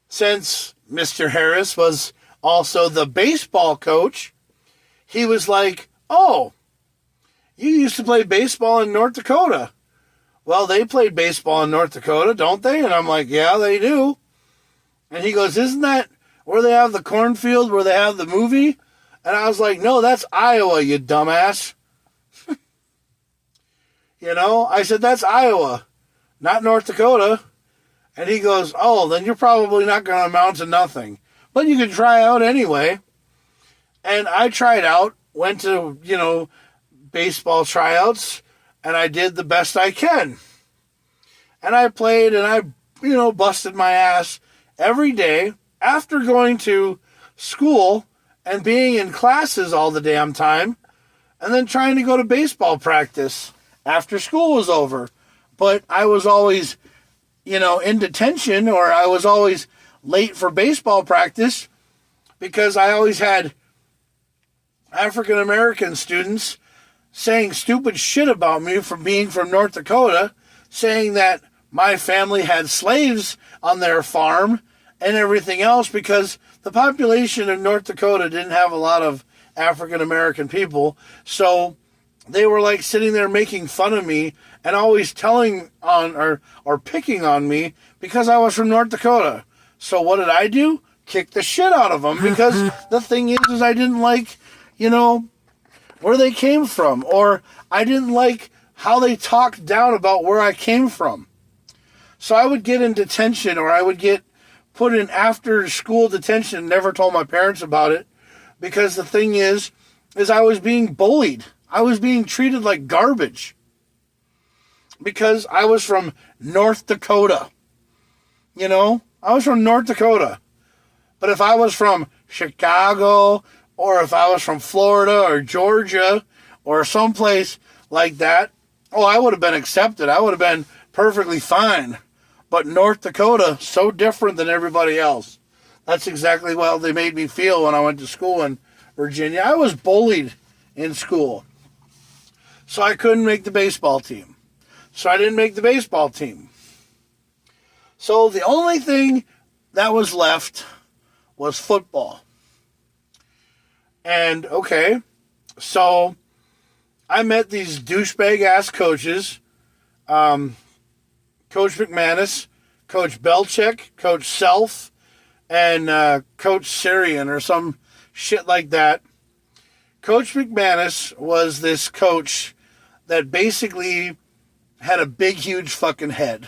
Since Mr. Harris was also the baseball coach, he was like, oh, you used to play baseball in North Dakota. Well, they played baseball in North Dakota, don't they? And I'm like, yeah, they do. And he goes, isn't that where they have the cornfield, where they have the movie? And I was like, no, that's Iowa, you dumbass. I said, that's Iowa, not North Dakota. And he goes, oh, then you're probably not going to amount to nothing. But you can try out anyway. And I tried out, went to, baseball tryouts, and I did the best I can. And I played, and I, busted my ass every day after going to school and being in classes all the damn time, and then trying to go to baseball practice after school was over. But I was always, in detention, or I was always late for baseball practice because I always had African American students saying stupid shit about me for being from North Dakota, saying that my family had slaves on their farm and everything else, because the population of North Dakota didn't have a lot of African American people. So they were like sitting there making fun of me and always telling on or picking on me because I was from North Dakota. So what did I do? Kick the shit out of them, because the thing is I didn't like, where they came from, or I didn't like how they talked down about where I came from. So I would get in detention, or I would get put in after school detention, never told my parents about it, because the thing is I was being bullied. I was being treated like garbage because I was from North Dakota. I was from North Dakota. But if I was from Chicago, or if I was from Florida or Georgia or someplace like that, I would have been accepted. I would have been perfectly fine. But North Dakota, so different than everybody else. That's exactly what they made me feel when I went to school in Virginia. I was bullied in school. So I couldn't make the baseball team. So I didn't make the baseball team. So the only thing that was left was football. And, okay, so I met these douchebag-ass coaches, Coach McManus, Coach Belichick, Coach Self, and Coach Sirian, or some shit like that. Coach McManus was this coach that basically had a big, huge fucking head.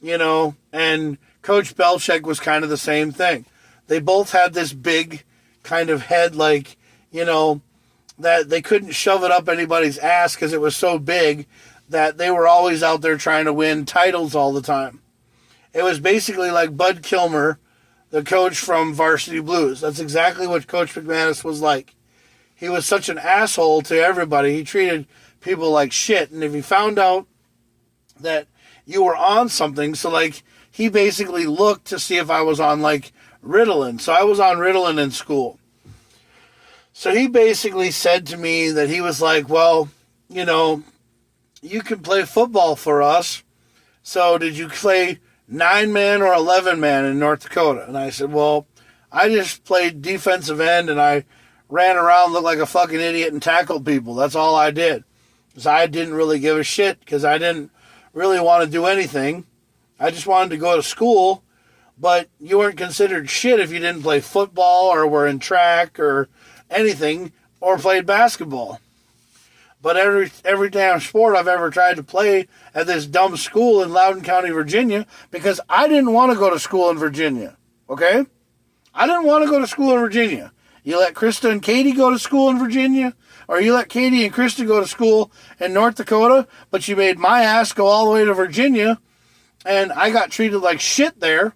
And Coach Belichick was kind of the same thing. They both had this big kind of head, like, that they couldn't shove it up anybody's ass because it was so big that they were always out there trying to win titles all the time. It was basically like Bud Kilmer, the coach from Varsity Blues. That's exactly what Coach McManus was like. He was such an asshole to everybody. He treated people like shit. And if he found out that you were on something, so like he basically looked to see if I was on like Ritalin. So I was on Ritalin in school. So he basically said to me that he was like, well, you can play football for us. So did you play 9-man or 11-man in North Dakota? And I said, well, I just played defensive end and I ran around, looked like a fucking idiot and tackled people. That's all I did. Because I didn't really give a shit, because I didn't really want to do anything. I just wanted to go to school. But you weren't considered shit if you didn't play football or were in track or anything or played basketball. But every damn sport I've ever tried to play at this dumb school in Loudoun County, Virginia, because I didn't want to go to school in Virginia, okay? I didn't want to go to school in Virginia. You let Krista and Katie go to school in Virginia, or you let Katie and Krista go to school in North Dakota, but you made my ass go all the way to Virginia, and I got treated like shit there,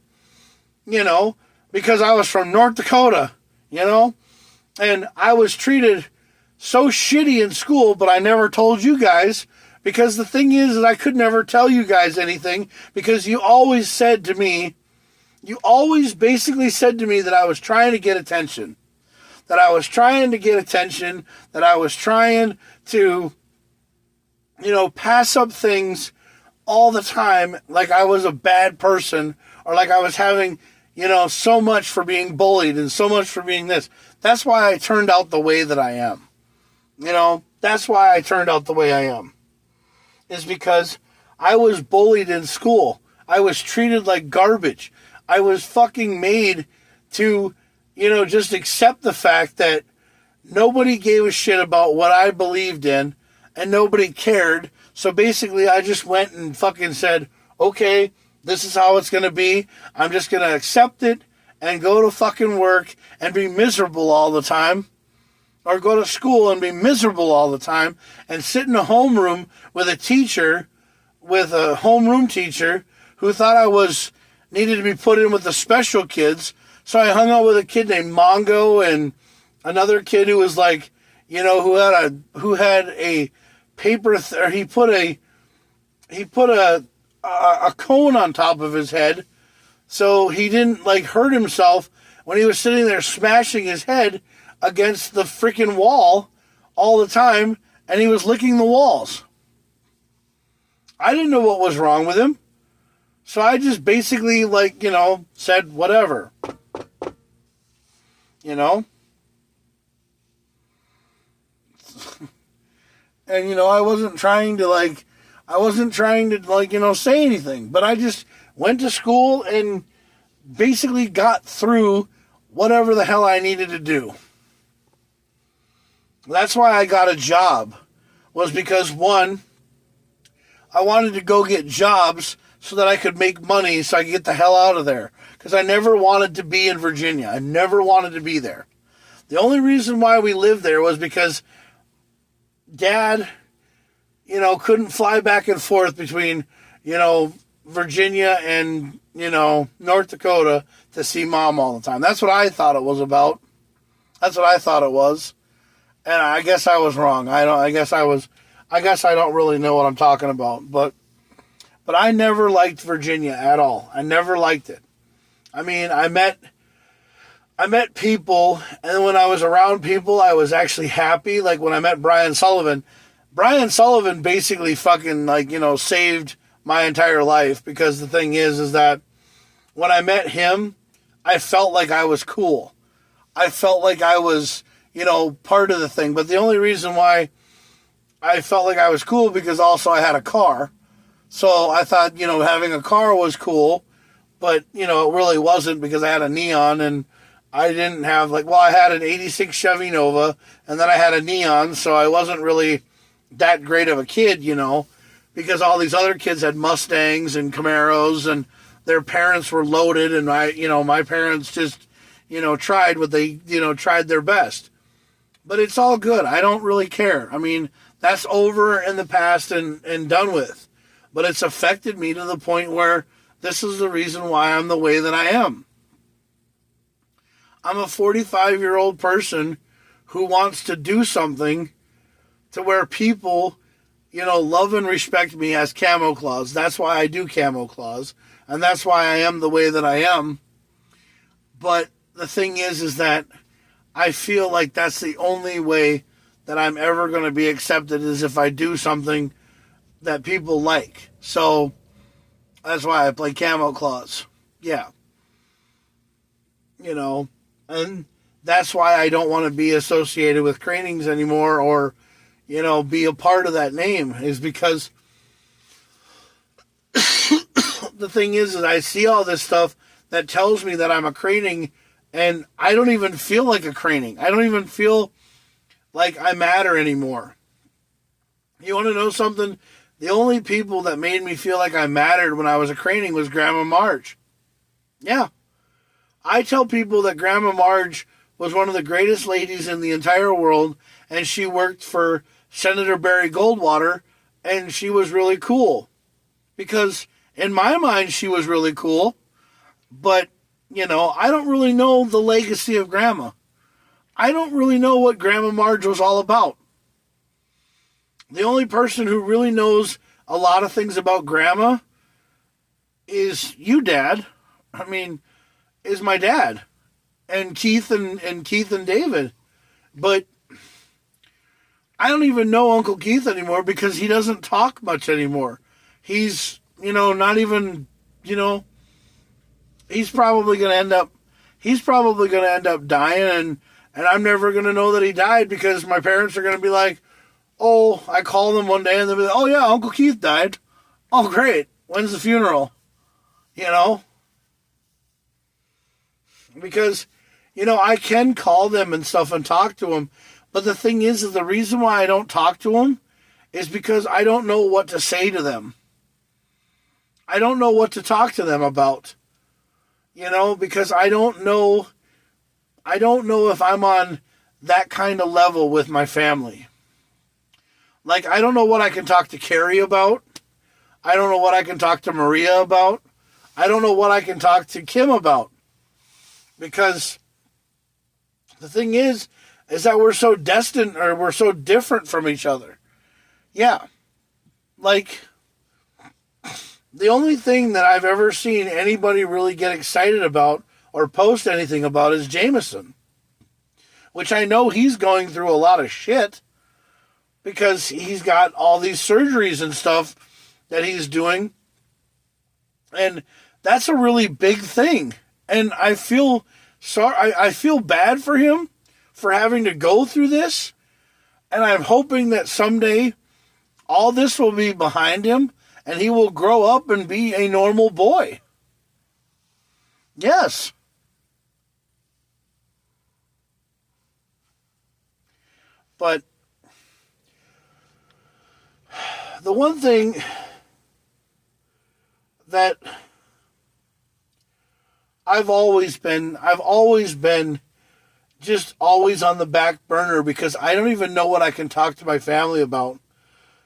because I was from North Dakota, and I was treated so shitty in school, but I never told you guys, because the thing is that I could never tell you guys anything, because you always basically said to me that I was trying to get attention, that I was trying to, pass up things all the time, like I was a bad person, or like I was having, so much for being bullied and so much for being this. That's why I turned out the way that I am. That's why I turned out the way I am. Is because I was bullied in school. I was treated like garbage. I was fucking made to, just accept the fact that nobody gave a shit about what I believed in and nobody cared. So basically I just went and fucking said, okay, this is how it's going to be. I'm just going to accept it and go to fucking work and be miserable all the time. Or go to school and be miserable all the time and sit in a homeroom with a homeroom teacher who thought I needed to be put in with the special kids. So I hung out with a kid named Mongo and another kid who was like, who had a paper, he put a cone on top of his head so he didn't hurt himself when he was sitting there smashing his head against the freaking wall all the time, and he was licking the walls. I didn't know what was wrong with him. So I just basically, like, said whatever. And, I wasn't trying to, say anything. But I just went to school and basically got through whatever the hell I needed to do. That's why I got a job. Was because, one, I wanted to go get jobs so that I could make money so I could get the hell out of there. Because I never wanted to be in Virginia. I never wanted to be there. The only reason why we lived there was because Dad, couldn't fly back and forth between, Virginia and, North Dakota to see Mom all the time. That's what I thought it was about. That's what I thought it was. And I guess I was wrong. I guess I don't really know what I'm talking about. But I never liked Virginia at all. I never liked it. I mean, I met people, and when I was around people, I was actually happy. Like when I met Brian Sullivan basically fucking, saved my entire life. Because the thing is that when I met him, I felt like I was cool. I felt like I was, part of the thing. But the only reason why I felt like I was cool because also I had a car. So I thought, having a car was cool, but, it really wasn't because I had a Neon and I didn't have I had an 86 Chevy Nova and then I had a Neon. So I wasn't really that great of a kid, because all these other kids had Mustangs and Camaros and their parents were loaded. And my parents just, tried what they, tried their best, but it's all good. I don't really care. I mean, that's over in the past and done with. But it's affected me to the point where this is the reason why I'm the way that I am. I'm a 45-year-old person who wants to do something to where people, love and respect me as Camo Claus. That's why I do Camo Claus. And that's why I am the way that I am. But the thing is that I feel like that's the only way that I'm ever going to be accepted is if I do something that people like. So that's why I play Camo Claus. Yeah. And that's why I don't want to be associated with Cranings anymore or, be a part of that name is because the thing is that I see all this stuff that tells me that I'm a Craning and I don't even feel like a Craning. I don't even feel like I matter anymore. You want to know something? The only people that made me feel like I mattered when I was a Craning was Grandma Marge. Yeah. I tell people that Grandma Marge was one of the greatest ladies in the entire world, and she worked for Senator Barry Goldwater, and she was really cool. Because in my mind, she was really cool, but, I don't really know the legacy of Grandma. I don't really know what Grandma Marge was all about. The only person who really knows a lot of things about Grandma is you, Dad. I mean, is my dad. And Keith and David. But I don't even know Uncle Keith anymore because he doesn't talk much anymore. He's, not even, he's probably going to end up dying and I'm never going to know that he died because my parents are going to be like, oh, I call them one day and they'll be like, oh yeah, Uncle Keith died. Oh great, when's the funeral? Because, I can call them and stuff and talk to them. But the thing is the reason why I don't talk to them is because I don't know what to say to them. I don't know what to talk to them about. Because I don't know if I'm on that kind of level with my family. Like, I don't know what I can talk to Carrie about. I don't know what I can talk to Maria about. I don't know what I can talk to Kim about. Because the thing is that we're so destined or we're so different from each other. Yeah. Like, the only thing that I've ever seen anybody really get excited about or post anything about is Jameson. Which I know he's going through a lot of shit. Because he's got all these surgeries and stuff that he's doing. And that's a really big thing. And I feel sorry. I feel bad for him for having to go through this. And I'm hoping that someday all this will be behind him and he will grow up and be a normal boy. Yes. But the one thing that I've always been just always on the back burner because I don't even know what I can talk to my family about.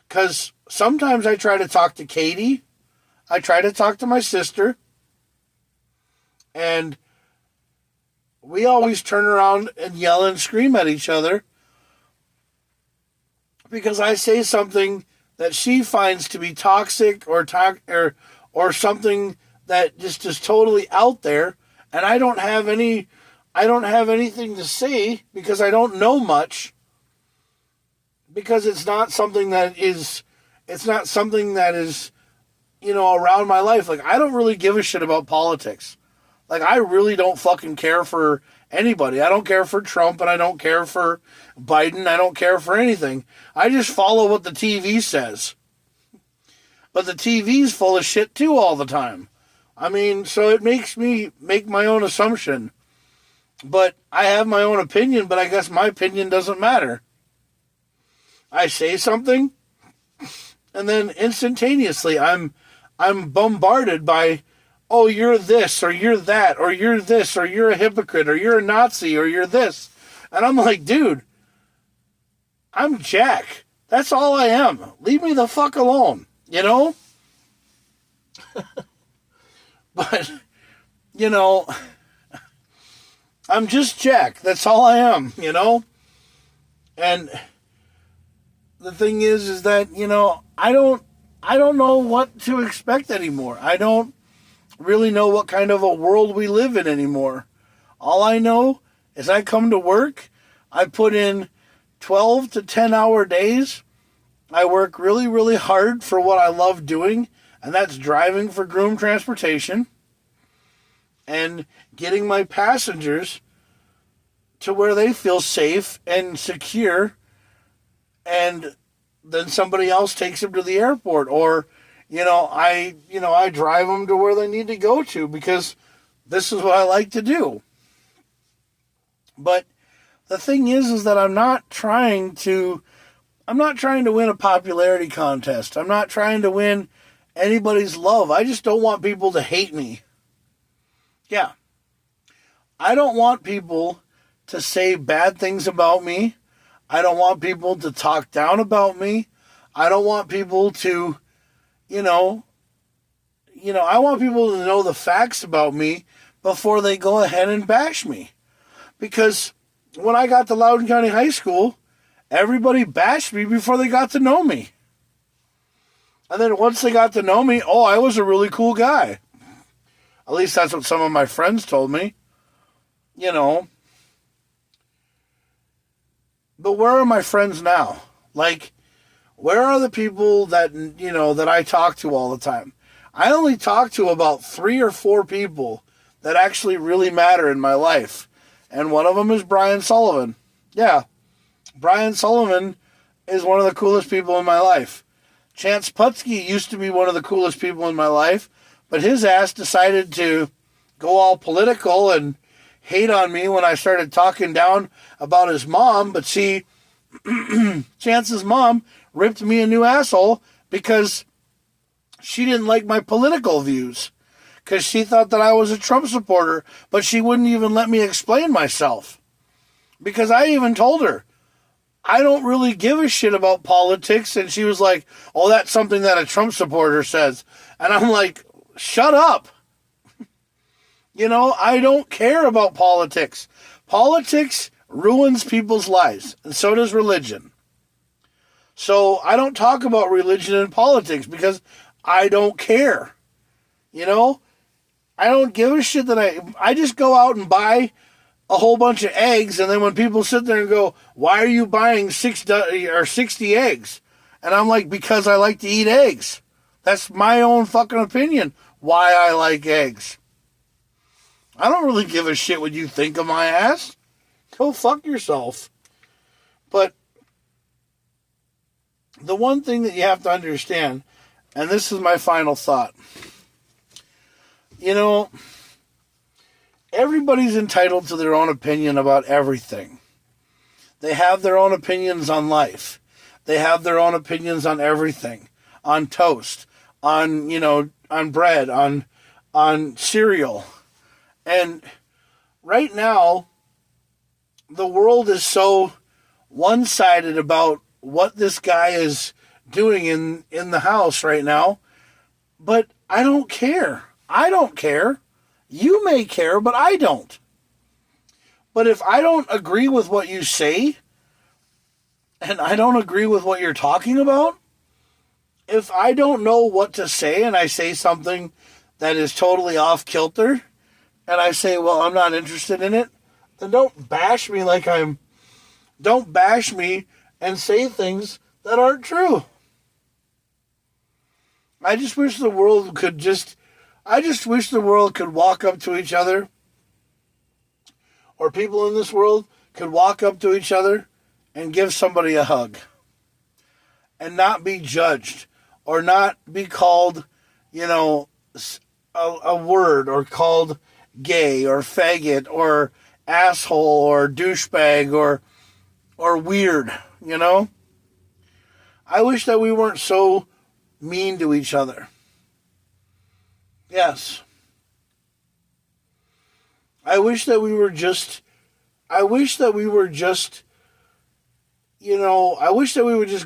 Because sometimes I try to talk to Katie, I try to talk to my sister, and we always turn around and yell and scream at each other because I say something that she finds to be toxic or something that just is totally out there, and I don't have anything to say because I don't know much, because it's not something that is around my life. Like, I don't really give a shit about politics. Like, I really don't fucking care for anybody. I don't care for Trump, and I don't care for Biden. I don't care for anything. I just follow what the TV says. But the TV's full of shit too all the time. I mean, so it makes me make my own assumption. But I have my own opinion, but I guess my opinion doesn't matter. I say something, and then instantaneously I'm bombarded by, oh, you're this, or you're that, or you're this, or you're a hypocrite, or you're a Nazi, or you're this. And I'm like, dude, I'm Jack. That's all I am. Leave me the fuck alone, you know? But, you know, I'm just Jack. That's all I am, you know? And the thing is that, you know, I don't know what to expect anymore. I don't really know what kind of a world we live in anymore. All I know is I come to work, I put in 12 to 10-hour days. I work really, really hard for what I love doing, and that's driving for Groom Transportation and getting my passengers to where they feel safe and secure, and then somebody else takes them to the airport, or I drive them to where they need to go to because this is what I like to do. But the thing is that I'm not trying to win a popularity contest. I'm not trying to win anybody's love. I just don't want people to hate me. Yeah. I don't want people to say bad things about me. I don't want people to talk down about me. I don't want people to, I want people to know the facts about me before they go ahead and bash me. Because when I got to Loudoun County High School, everybody bashed me before they got to know me. And then once they got to know me, I was a really cool guy. At least that's what some of my friends told me. But where are my friends now? Like, where are the people that, that I talk to all the time? I only talk to about 3 or 4 people that actually really matter in my life. And one of them is Brian Sullivan. Yeah, Brian Sullivan is one of the coolest people in my life. Chance Putski used to be one of the coolest people in my life, but his ass decided to go all political and hate on me when I started talking down about his mom. But see, Chance's mom ripped me a new asshole because she didn't like my political views, because she thought that I was a Trump supporter, but she wouldn't even let me explain myself. Because I even told her, I don't really give a shit about politics. And she was like, oh, that's something that a Trump supporter says. And I'm like, shut up. I don't care about politics. Politics ruins people's lives, and so does religion. So I don't talk about religion and politics because I don't care. I don't give a shit that I just go out and buy a whole bunch of eggs, and then when people sit there and go, why are you buying 60 eggs? And I'm like, because I like to eat eggs. That's my own fucking opinion. why I like eggs. I don't really give a shit what you think of my ass. Go fuck yourself. But the one thing that you have to understand, and this is my final thought. You know, everybody's entitled to their own opinion about everything. They have their own opinions on life. They have their own opinions on everything. On toast, on, on bread, on cereal. And right now, the world is so one-sided about what this guy is doing in the house right now. But I don't care. I don't care. You may care, but I don't. But if I don't agree with what you say, and I don't agree with what you're talking about, if I don't know what to say and I say something that is totally off kilter, and I say, well, I'm not interested in it, then don't bash me don't bash me and say things that aren't true. I just wish the world could walk up to each other, or people in this world could walk up to each other and give somebody a hug and not be judged or not be called, a word, or called gay or faggot or asshole or douchebag or weird, I wish that we weren't so mean to each other. Yes. I wish that we would just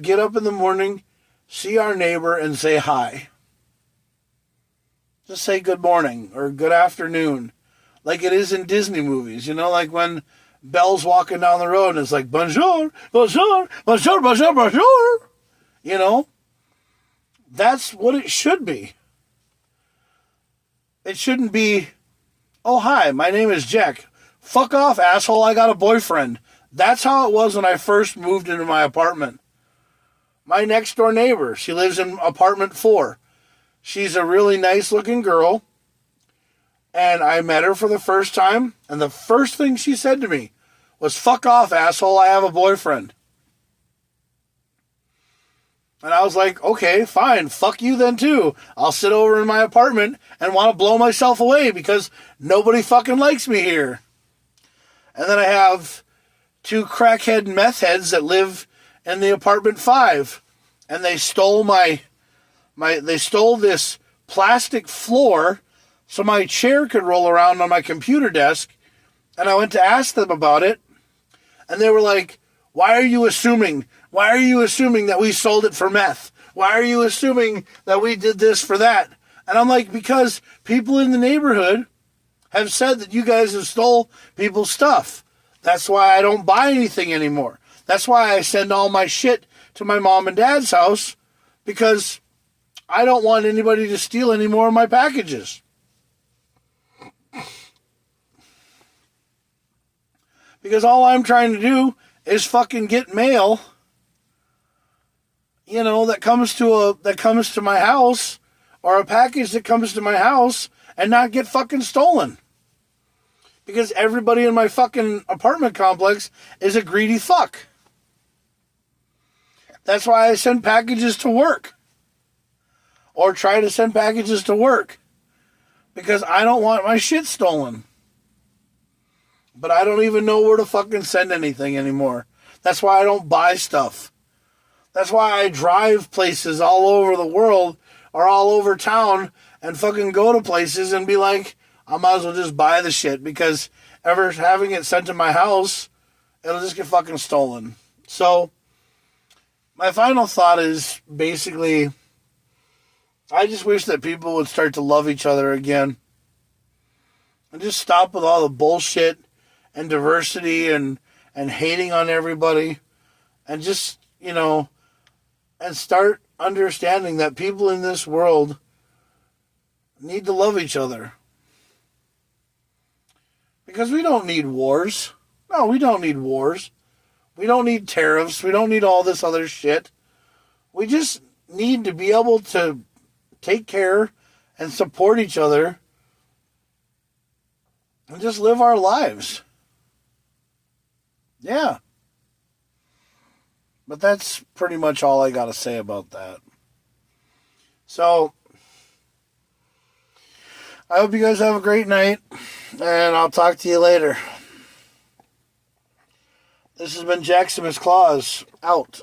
get up in the morning, see our neighbor, and say hi. Just say good morning or good afternoon, like it is in Disney movies, like when Belle's walking down the road and it's like, bonjour, bonjour, bonjour, bonjour, bonjour. That's what it should be. It shouldn't be, oh, hi, my name is Jack. Fuck off, asshole, I got a boyfriend. That's how it was when I first moved into my apartment. My next door neighbor, she lives in apartment 4. She's a really nice looking girl. And I met her for the first time. And the first thing she said to me was, fuck off, asshole, I have a boyfriend. And I was like, okay, fine, fuck you then too. I'll sit over in my apartment and want to blow myself away because nobody fucking likes me here. And then I have 2 crackhead meth heads that live in the apartment 5. And they stole they stole this plastic floor so my chair could roll around on my computer desk. And I went to ask them about it. And they were like, why are you assuming that we sold it for meth? Why are you assuming that we did this for that? And I'm like, because people in the neighborhood have said that you guys have stole people's stuff. That's why I don't buy anything anymore. That's why I send all my shit to my mom and dad's house, because I don't want anybody to steal any more of my packages. Because all I'm trying to do is fucking get mail, that comes to my house, or a package that comes to my house, and not get fucking stolen. Because everybody in my fucking apartment complex is a greedy fuck. That's why I send packages to work. Or try to send packages to work. Because I don't want my shit stolen. But I don't even know where to fucking send anything anymore. That's why I don't buy stuff. That's why I drive places all over the world or all over town and fucking go to places and be like, I might as well just buy the shit, because ever having it sent to my house, it'll just get fucking stolen. So, my final thought is basically, I just wish that people would start to love each other again. And just stop with all the bullshit and diversity and hating on everybody. And just, and start understanding that people in this world need to love each other. Because we don't need wars. No, we don't need wars. We don't need tariffs. We don't need all this other shit. We just need to be able to take care and support each other and just live our lives. Yeah. But that's pretty much all I got to say about that. So, I hope you guys have a great night, and I'll talk to you later. This has been Jaxamous Claus, out.